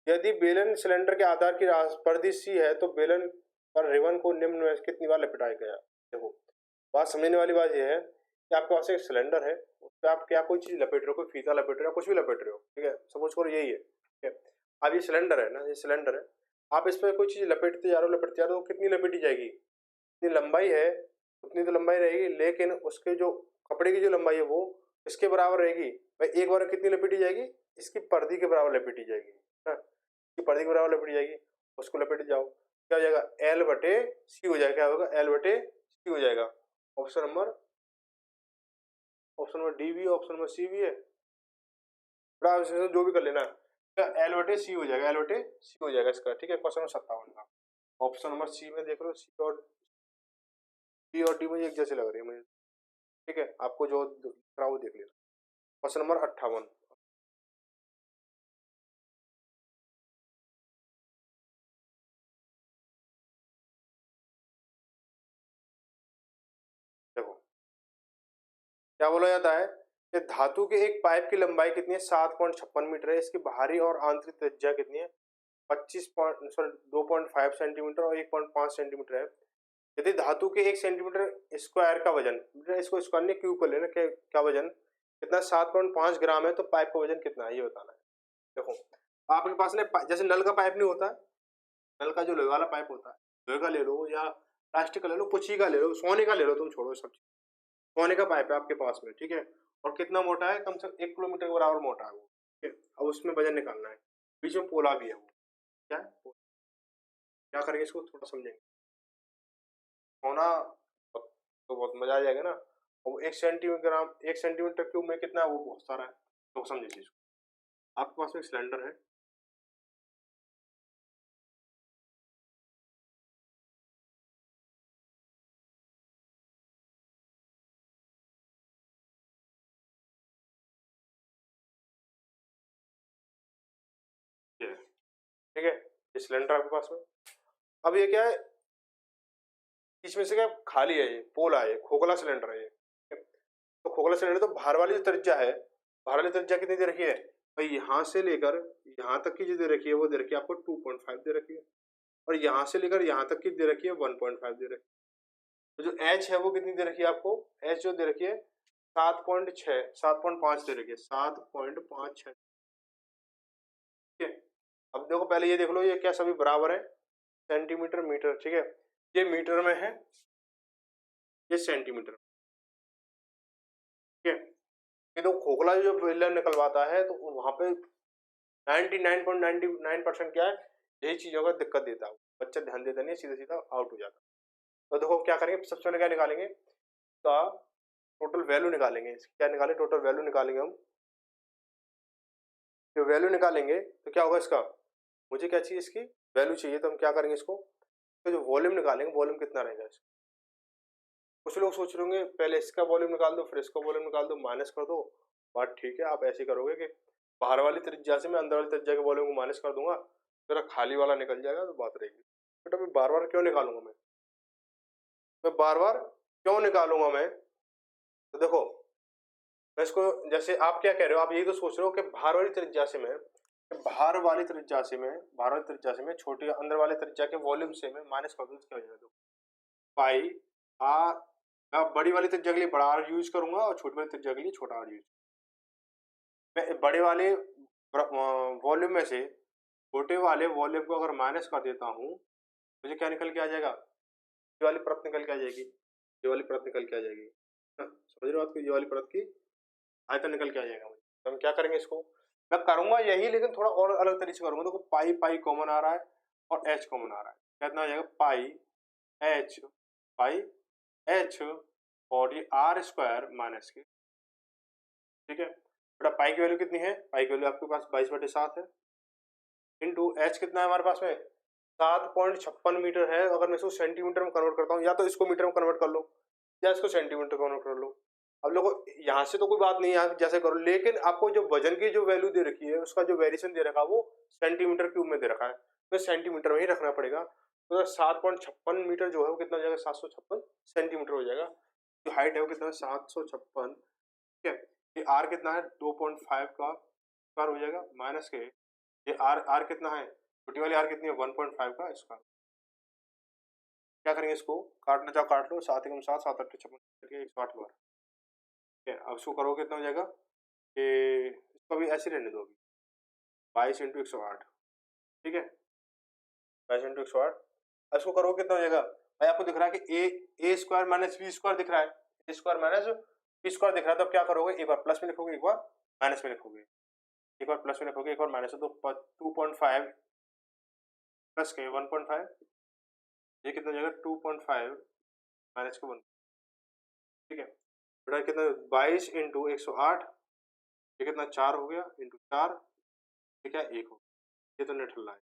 यदि बेलन सिलेंडर के आधार की परिधि C है तो बेलन पर रिबन को निम्न में कितनी बार लपेटाया गया। देखो बात समझने वाली बात यह है कि आपके पास एक सिलेंडर है, उस पर आप क्या कोई चीज लपेट रहे हो, कोई फीता लपेट रहे हो, कुछ भी लपेट रहे हो, ठीक है, सपोज करो यही है, ठीक है। अब ये सिलेंडर है ना, ये सिलेंडर है, आप इस पर कोई चीज लपेटते जा रहे हो, लपेटते जा रहे हो, कितनी लपेटी जाएगी, जितनी लंबाई है उतनी तो लंबाई रहेगी, लेकिन उसके जो कपड़े की जो लंबाई है वो इसके बराबर रहेगी। भाई एक बार कितनी लपेटी जाएगी, इसकी पर्दी के बराबर लपेटी जाएगी ना, इसकी पर्दी के बराबर लपेटी जाएगी, उसको लपेट जाओ क्या हो जाएगा L/C हो जाएगा, क्या होगा L/C हो जाएगा। ऑप्शन नंबर डी भी, ऑप्शन नंबर सी भी है, जो भी कर लेना, L/C हो जाएगा, L/C हो जाएगा इसका, ठीक है। क्वेश्चन नंबर 57 का ऑप्शन नंबर सी में देख लो, सी और डी मुझे एक जैसे लग रही है मुझे, ठीक है। आपको जो दिख रहा वो देख लेना। क्वेश्चन नंबर 58, देखो क्या बोला जाता है कि धातु के एक पाइप की लंबाई कितनी है 7.56 मीटर है, इसकी बाहरी और आंतरिक त्रिज्या कितनी है 2.5 सेंटीमीटर और 1.5 सेंटीमीटर है। यदि धातु के 1 सेंटीमीटर स्क्वायर का वजन, इसको स्क्वायर ने क्यूब कर लेना, क्या वजन कितना 7.5 ग्राम है, तो पाइप का वजन कितना है ये बताना है। देखो आपके पास ने जैसे नल का पाइप नहीं होता, नल का जो लोहे वाला पाइप होता है, लोहे का ले लो या प्लास्टिक का ले लो, कुछ ही का ले लो, सोने का ले लो, तुम छोड़ो सब, सोने का पाइप है आपके पास में, ठीक है। और कितना मोटा है, कम से कम 1 किलोमीटर के बराबर मोटा है वो, ठीक है। अब उसमें वजन निकालना है, बीच में पोला भी है वो, क्या है क्या करेंगे इसको थोड़ा समझेंगे। सोना तो बहुत मजा आ जाएगा ना। और 1 सेंटीमीटर क्यूब में कितना है, वो बहुत सारा है, तो समझिए चीज को। आपके पास में एक सिलेंडर है, ये है, ठीक है, ये सिलेंडर आपके पास में। अब ये क्या है, इसमें से क्या खाली है, ये पोला है, ये खोखला सिलेंडर है ये। तो खोखला सिलेंडर, तो बाहर वाली जो त्रिज्या है, बाहर वाली त्रिज्या कितनी दे रखी है भाई, यहाँ से लेकर यहाँ तक की जो दे रखी है वो दे रखी है आपको 2.5 दे रखी है, और यहाँ से लेकर यहाँ तक की दे रखी है 1.5 दे रखी है। तो जो एच है वो कितनी दे रखी है आपको, एच जो दे रखी है 7.6 7.5 दे रखी है, 7.56, ठीक है। अब देखो पहले ये देख लो, ये क्या सभी बराबर है, सेंटीमीटर मीटर, ठीक है, ये मीटर में है, ये सेंटीमीटर, ठीक है। ये तो खोखला जो बेलन निकलवाता है तो वहां पे 99.99% क्या है, यही चीजों का दिक्कत देता है, बच्चा ध्यान देता नहीं, सीधा सीधा आउट हो जाता है। तो देखो क्या करेंगे, सबसे पहले क्या निकालेंगे, का टोटल वैल्यू निकालेंगे, क्या निकालेंगे, टोटल वैल्यू निकालेंगे हम। जो वैल्यू निकालेंगे तो क्या होगा इसका, मुझे क्या चाहिए, इसकी वैल्यू चाहिए, तो हम क्या करेंगे इसको, तो जो वॉल्यूम निकालेंगे, वॉल्यूम कितना रहेगा इसका। कुछ लोग सोच रहे होंगे पहले इसका वॉल्यूम निकाल दो फिर इसका वॉल्यूम निकाल दो, माइनस कर दो। बात ठीक है, आप ऐसे करोगे कि बाहर वाली त्रिज्या से मैं अंदर वाली त्रिज्या के वॉल्यूम को माइनस कर दूंगा, मेरा खाली वाला निकल जाएगा, तो बात रहेगी। बट अभी बार बार क्यों निकालूंगा मैं बार बार क्यों निकालूंगा मैं, तो देखो मैं इसको, जैसे आप क्या कह रहे हो, आप यही तो सोच रहे हो कि बाहर वाली त्रिज्या से मैं, बाहर वाली त्रिज्या से मैं, बाहर वाली त्रिज्या से मैं छोटी अंदर वाले त्रिज्या के वॉल्यूम से मैं माइनस कर दूं, तो क्या हो जाएगा, पाई आर, मैं बड़ी वाली त्रिज्या के लिए बड़ा आर यूज करूंगा और छोटी वाली त्रिज्या के लिए छोटा आर यूज, मैं बड़े वाले वॉल्यूम में से छोटे वाले वॉल्यूम को अगर माइनस कर देता हूँ, मुझे क्या निकल के आ जाएगा, ये वाली परत निकल के आ जाएगी, ये वाली परत निकल के आ जाएगी, समझ रहे हो आपको, ये वाली परत की आयतन निकल के आ जाएगा मुझे। तो हम क्या करेंगे इसको, मैं करूंगा यही लेकिन थोड़ा और अलग तरीके से करूंगा। देखो पाई पाई कॉमन आ रहा है और एच कॉमन आ रहा है, कितना आ जाएगा, पाई एच और ये आर स्क्वायर माइनस के, ठीक है। बेटा पाई की वैल्यू कितनी है, पाई की वैल्यू आपके पास 22/7 है, इंटू एच कितना है हमारे पास में 7.56 मीटर है। अगर मैं इसको सेंटीमीटर में कन्वर्ट करता हूँ, या तो इसको मीटर में कन्वर्ट कर लो या इसको सेंटीमीटर कन्वर्ट कर लो। अब लोगों यहाँ से तो कोई बात नहीं है, आप जैसे करो, लेकिन आपको जो वजन की जो वैल्यू दे रखी है उसका जो वेरिएशन दे रखा है वो सेंटीमीटर क्यूब में दे रखा है, तो सेंटीमीटर में ही रखना पड़ेगा। तो 7.56 मीटर जो है वो कितना हो जाएगा, 756 सेंटीमीटर हो जाएगा। जो हाइट है वो कितना है, 756, ठीक है। ये आर कितना है, 2.5 का स्क्वायर हो जाएगा, माइनस के ये आर, आर कितना है, छोटी वाली आर कितनी है, 1.5 का स्क्वायर। क्या करेंगे, इसको काटना चाहो काट लो, 7 एकम 7 7 8 56 108 बार, ठीक है। अब इसको करोगे कितना हो जाएगा, कि इसको भी ऐसे रहने दो, अभी 22 × 108, ठीक है, 22 × 108। अब इसको करोगे कितना हो जाएगा भाई, आपको दिख रहा है कि ए स्क्वायर माइनस बी स्क्वायर दिख रहा है, ए स्क्वायर माइनस बी स्क्वायर दिख रहा है। तो अब क्या करोगे, एक बार प्लस में लिखोगे, एक बार माइनस में लिखोगे, एक बार प्लस में लिखोगे, एक बार माइनस में, तो 2.5 प्लस के 1.5, ये कितना हो जाएगा 2.5 माइनस के 1, ठीक है। बेटा कितना 22 × 108, ये कितना 4 हो गया, इंटू 4, ठीक है 1 हो, ये तो निकल रहा है।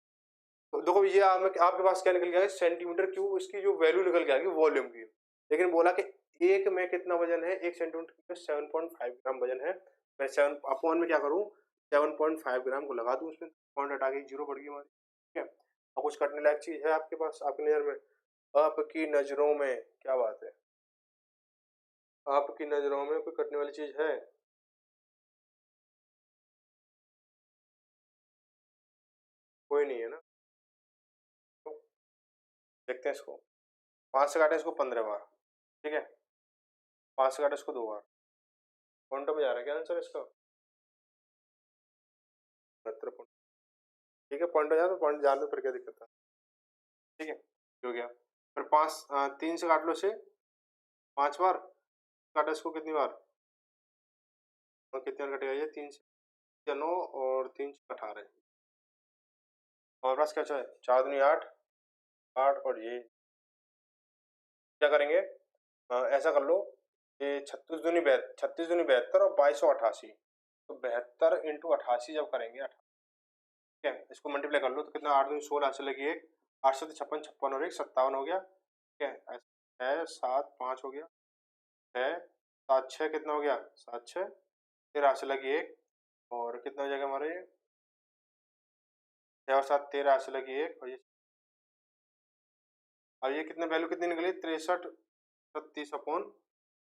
तो देखो ये आपके पास क्या निकल गया है, सेंटीमीटर क्यूब, इसकी जो वैल्यू निकल के आएगी वॉल्यूम की, लेकिन बोला कि एक में कितना वजन है, एक सेंटीमीटर में 7.5 ग्राम वजन है। मैं 7 अपॉन में क्या करूँ, 7.5 ग्राम को लगा दूं उसमें, पॉइंट हटा के 0 पड़ गई हमारी, ठीक है। और कुछ करने लायक चीज है आपके पास, आपकी नजर में, आपकी नजरों में क्या बात है, आपकी नजरों में कोई कटने वाली चीज है, कोई नहीं है ना। तो देखते हैं इसको, 5 से काटे इसको 15 बार, ठीक है, 5 से काटे इसको 2 बार, पॉइंटों में जा रहा है क्या आंसर इसका, 69 पॉइंट, ठीक है। पॉइंट हो जाए तो पॉइंट जान दो, फिर क्या दिक्कत है, ठीक है, हो गया। फिर 3 से काट लो इसे 5 बार, काटा इसको कितनी बार, और कितनी बार कटेगा ये, 3 से 9 और 3 से 18, हमारे पास क्या है, 4 दूनी 8, 8 और ये क्या करेंगे, ऐसा कर लो कि 36 दूनी 72 और 2288, तो 72 इंटू 88 जब करेंगे, ठीक है, इसको मल्टीप्लाई कर लो तो कितना, 8 दूनी 16, से लगी 1, 8 से 56, 56 और 1 57 हो गया, ठीक है, है 7 5 हो गया, है 7 6 कितना हो गया, 7 6, फिर 8 से लगी 1, और कितना हो जाएगा हमारा ये 6 और 7 13, 8 से लगी 1, और ये कितने वैल्यू कितनी निकली, 63 36 अपॉन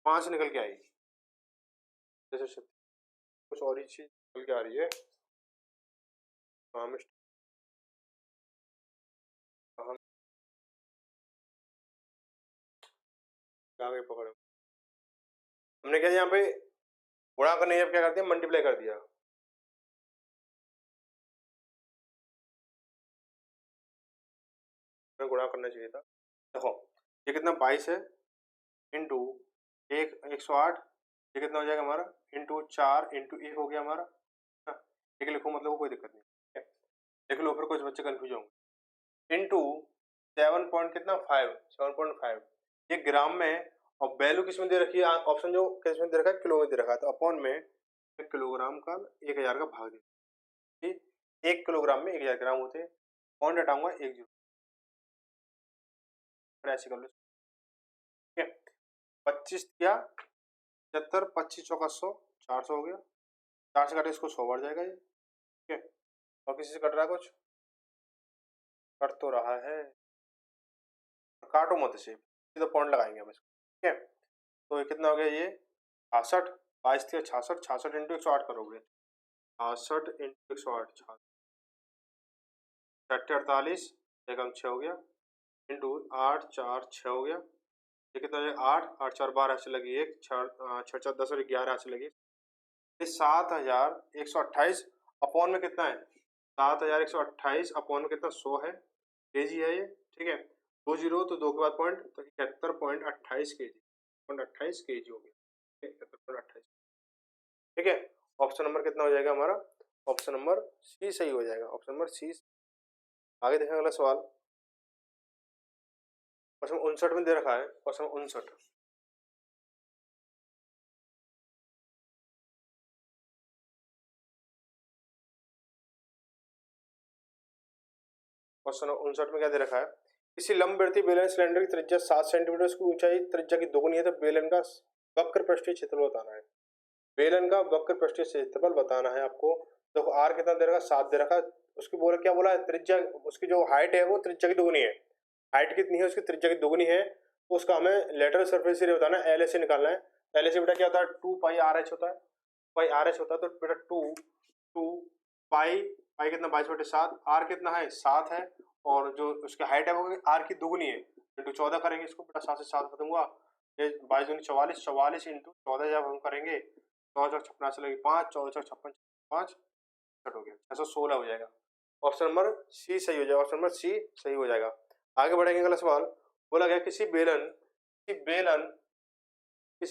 5 निकल के आई, जैसे कुछ और ही चीज निकल के आ रही है, हाँ आगे पकड़ो, हमने क्या यहाँ पे गुणा करने जब क्या कर दिया, मल्टीप्लाई कर दिया, गुणा करना चाहिए था। देखो ये कितना 22 है, इंटू 108, ये कितना हो जाएगा हमारा, इंटू 4 इंटू 1 हो गया हमारा, ठीक है, लिखो मतलब कोई दिक्कत नहीं, ठीक है, लिख लो, फिर कुछ बच्चे कंफ्यूज होंगे, इंटू 7 पॉइंट कितना 5, 7.5, ये ग्राम में, और वैल्यू किस में दे रखी है, ऑप्शन जो किस में दे रखा है, किलो में दे रखा है, तो अपॉन में किलोग्राम का 1000 का भाग दे, ठीक, 1 किलोग्राम में 1000 ग्राम होते हैं, पॉइंट हटाऊंगा 1 जीरो, ऐसे कर लो, ठीक है, 25 किया 75, 25 चौका 100, 400 हो गया, 4 से काटे इसको 100 बढ़ जाएगा ये, ठीक है, और किसी से कट रहा है, कुछ कट तो रहा है, काटो मत इसे, सीधा पॉइंट लगाएंगे हम इसको, ठीक है, तो ये कितना हो गया, ये 66, 22 थी 66, 66 इंटू 108 करोगे, 66 इंटू 108, 48, एकम 6 हो गया, इंटू 8 4 6 हो गया, ये कितना है, 8 8 4 12 से लगी 1, 6 4 10 और 11 से लगी, ये 7128 अपॉन में कितना है, 7128 अपॉन में कितना 100 है, केजी है ये, ठीक है, 2 जीरो तो 2 के बाद पॉइंट, तो 71.28 केजी, 28 केजी हो गया, 71.28, ठीक है, ऑप्शन नंबर कितना हो जाएगा हमारा, ऑप्शन नंबर सी सही हो जाएगा, ऑप्शन नंबर सी। आगे देखें अगला सवाल, प्रश्न 59 में दे रखा है, प्रश्न 59, क्वेश्चन 59 में क्या दे रखा है, किसी लंबवर्ती बेलन सिलेंडर की त्रिज्या 7 सेंटीमीटर, उसकी ऊंचाई त्रिज्या की दोगुनी है, तो बेलन का वक्र पृष्ठीय क्षेत्रफल बताना है, बेलन का वक्र पृष्ठीय क्षेत्रफल बताना है आपको, देखो आर कितना दे रखा, 7 दे रखा, उसकी बोले क्या बोला है, त्रिज्या, उसकी जो हाइट है वो त्रिज्या की दोगुनी है, हाइट कितनी है उसकी, त्रिज्या की दोगुनी है, तो उसका हमें लेटरल सरफेस एरिया बताना है, एल एस निकालना है, एल एस बेटा क्या होता है, 2 पाई आर एच होता है, पाई आर एच होता है, तो बेटा 2 पाई, पाई कितना 22/7, आर कितना है 7 है, और जो उसकी हाइट है वो आर की दोगुनी है, इंटू 14 करेंगे इसको, बेटा 7 से 7 खत्म हुआ, ये 22 दूनी 44, 44 इंटू 14 जब हम करेंगे, 14 56 से लगी 5, 14 56 5 हो गया, 616 हो जाएगा, ऑप्शन नंबर सी सही हो जाएगा, ऑप्शन नंबर सी सही हो जाएगा। आगे बढ़ेंगे, अगला सवाल, बोला गया किसी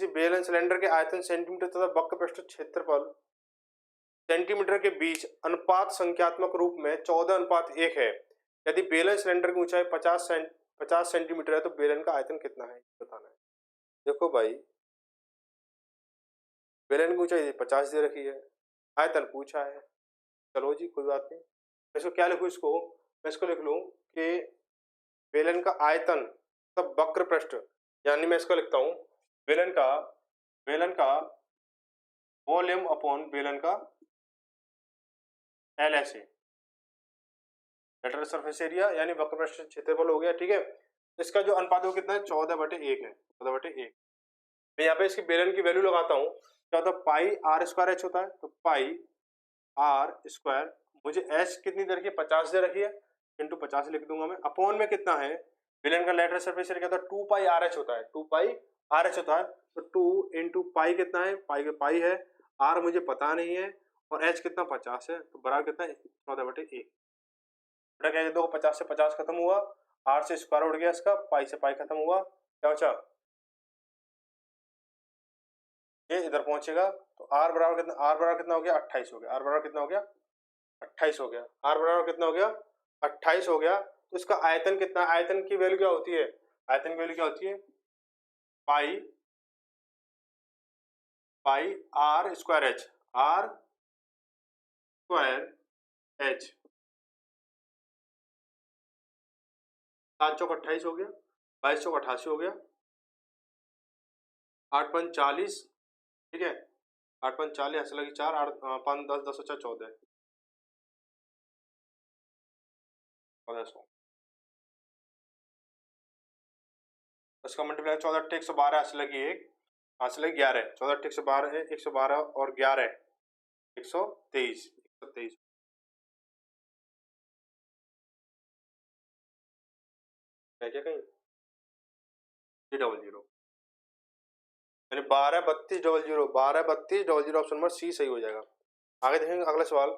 बेलन सिलेंडर के आयतन सेंटीमीटर तथा वक्र पृष्ठ क्षेत्रफल सेंटीमीटर के बीच अनुपात संख्यात्मक रूप में 14:1 है, यदि बेलन सिलेंडर की ऊंचाई 50 सेंटीमीटर है, तो बेलन का आयतन कितना है बताना है। देखो भाई, बेलन की ऊंचाई 50 दे रखी है, आयतन पूछा है, चलो जी कोई बात नहीं, मैं इसको क्या लिखूं, मैं इसको लिख लूं कि बेलन का आयतन तब वक्र पृष्ठ, यानी मैं इसको लिखता हूं बेलन का वॉल्यूम अपॉन बेलन का L S A, lateral surface area यानी वक्र पृष्ठ क्षेत्रफल हो गया, ठीक है, इसका जो अनुपात वो कितना है, 14/1 है, 14/1, मैं यहाँ पे इसकी बेलन की वैल्यू लगाता हूँ, क्या होता है, पाई आर स्क्वायर एच होता है, तो पाई आर स्क्वायर, मुझे एच कितनी दे रखी है, 50 दे रखी है, इंटू 50 लिख दूंगा मैं, अपॉन में कितना है, बेलन का लेटरल सरफेस एरिया क्या होता है, 2 पाई आर एच होता है, 2 पाई आर एच होता है, तो 2 इंटू पाई कितना है, पाई है, आर मुझे पता नहीं है, और एच कितना 50 है, तो बराबर कितना है 14/1, बेटा क्या, देखो 50 से 50 खत्म हुआ, आर से स्क्वायर उड़ गया इसका, पाई से पाई खत्म हुआ, क्या बचा, ये इधर पहुंचेगा, तो आर बराबर कितना हो गया, 28 हो गया, आर बराबर कितना हो गया, 28 हो गया, आर बराबर कितना हो गया, 28 हो गया, तो इसका आयतन कितना, आयतन की वैल्यू क्या होती है, आयतन की वैल्यू क्या होती है, pi R square H, R square H, 7 चौक 28 हो गया, 22 चौक 88 हो गया, 8 पंच 40, ठीक है, 8 पंच 40, ऐसे लगी 4, 8 5 10 10 अच्छा 14, 1400, इसका मल्टीप्लाई 14 8 112, ऐसे लगी 1, ऐसे लगी 11, 14 8 112 है, 112 और 11 123, 123 है क्या कहीं, ये 00, यानी 12 32 00, 12 32 00, ऑप्शन नंबर सी सही हो जाएगा। आगे देखेंगे अगला सवाल।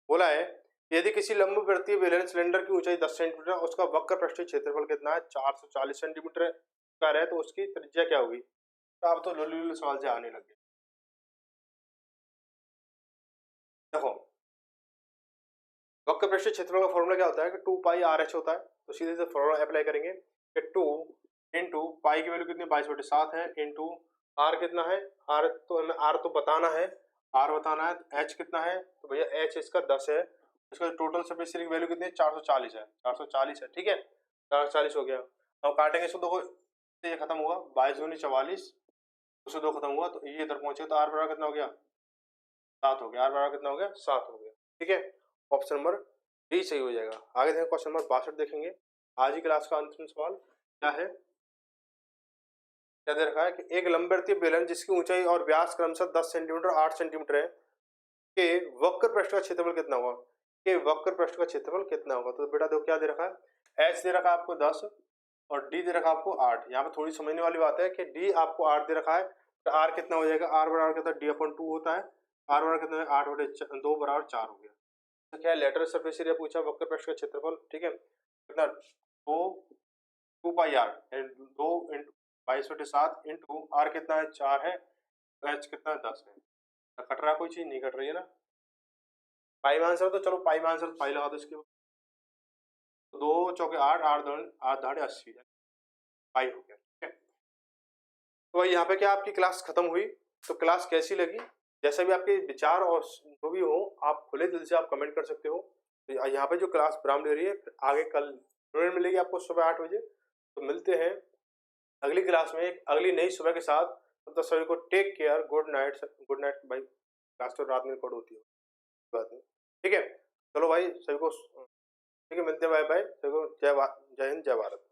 बोला है यदि किसी लंबवृत्तीय बेलन सिलेंडर की ऊंचाई 10 सेंटीमीटर और उसका वक्र पृष्ठीय क्षेत्रफल कितना है 440 सेंटीमीटर का है, तो उसकी त्रिज्या क्या होगी। तो आप तो लुल्लू सवाल से आने लगे। देखो वक्र पृष्ठीय क्षेत्रफल का फॉर्मूला क्या होता है कि 2 पाई आर एच होता है, तो सीधे से फॉर्मूला अप्लाई करेंगे कि 2 इंटू पाई की वैल्यू कितनी 22/7 है, इंटू आर कितना है, आर तो हमें आर तो बताना है, आर बताना है, एच कितना है तो भैया एच इसका 10 है, इसका टोटल सरफेस एरिया की वैल्यू कितनी है 440 है, 440 है, ठीक है 440 हो गया। अब काटेंगे इसको, देखो ये खत्म हुआ 22 दूनी 44, उससे 2 खत्म हुआ तो ये इधर पहुंचेगा, तो आर बराबर कितना हो गया 7 हो गया, आर बराबर कितना हो गया 7 हो गया, ठीक है ऑप्शन नंबर डी सही हो जाएगा। आगे देखें क्वेश्चन नंबर 62 देखेंगे। आज की क्लास का अंतिम सवाल क्या है, क्या दे रखा है कि एक लंबवृत्तीय बेलन जिसकी ऊंचाई और व्यास क्रमशः 10 सेंटीमीटर 8 सेंटीमीटर है के वक्र पृष्ठ का क्षेत्रफल कितना होगा, के वक्र पृष्ठ का क्षेत्रफल कितना होगा। तो बेटा देखो क्या दे रखा है, एच दे रखा है आपको 10 और डी दे रखा है आपको 8। यहाँ पे थोड़ी समझने वाली बात है कि डी आपको 8 दे रखा है, तो आर कितना हो जाएगा, आर बराबर कितना d/2 होता है, आर बराबर कितना है 8/2 बराबर 4 हो गया। तो क्या लेटरल सरफेस एरिया पूछा, वक्र पृष्ठ का क्षेत्रफल, ठीक है कितना 2 पाई आर 2 इंटू 22/7 इंटू आर कितना है 4 है, एच कितना है 10 है। कट रहा है कोई चीज, नहीं कट रही है ना, पाई में आंसर, तो चलो पाई में आंसर पाई लगा दो इसके, 2 चौके 8, 8 दाढ़े 80 पाई हो गया, ठीक है। तो यहाँ पे क्या आपकी क्लास खत्म हुई, तो क्लास कैसी लगी, जैसे भी आपके विचार और जो भी हो आप खुले दिल से आप कमेंट कर सकते हो। तो यहाँ पे जो क्लास विराम ले रही है, आगे कल मिलेगी आपको सुबह 8 बजे। तो मिलते हैं अगली क्लास में एक अगली नई सुबह के साथ। तो सभी को take care, good night, good night भाई, क्लास तो रात में रिकॉर्ड होती है बात नहीं, ठीक है चलो भाई सभी को, ठीक है मिलते हैं, बाय बाय सभी को, जय हिंद जय भारत।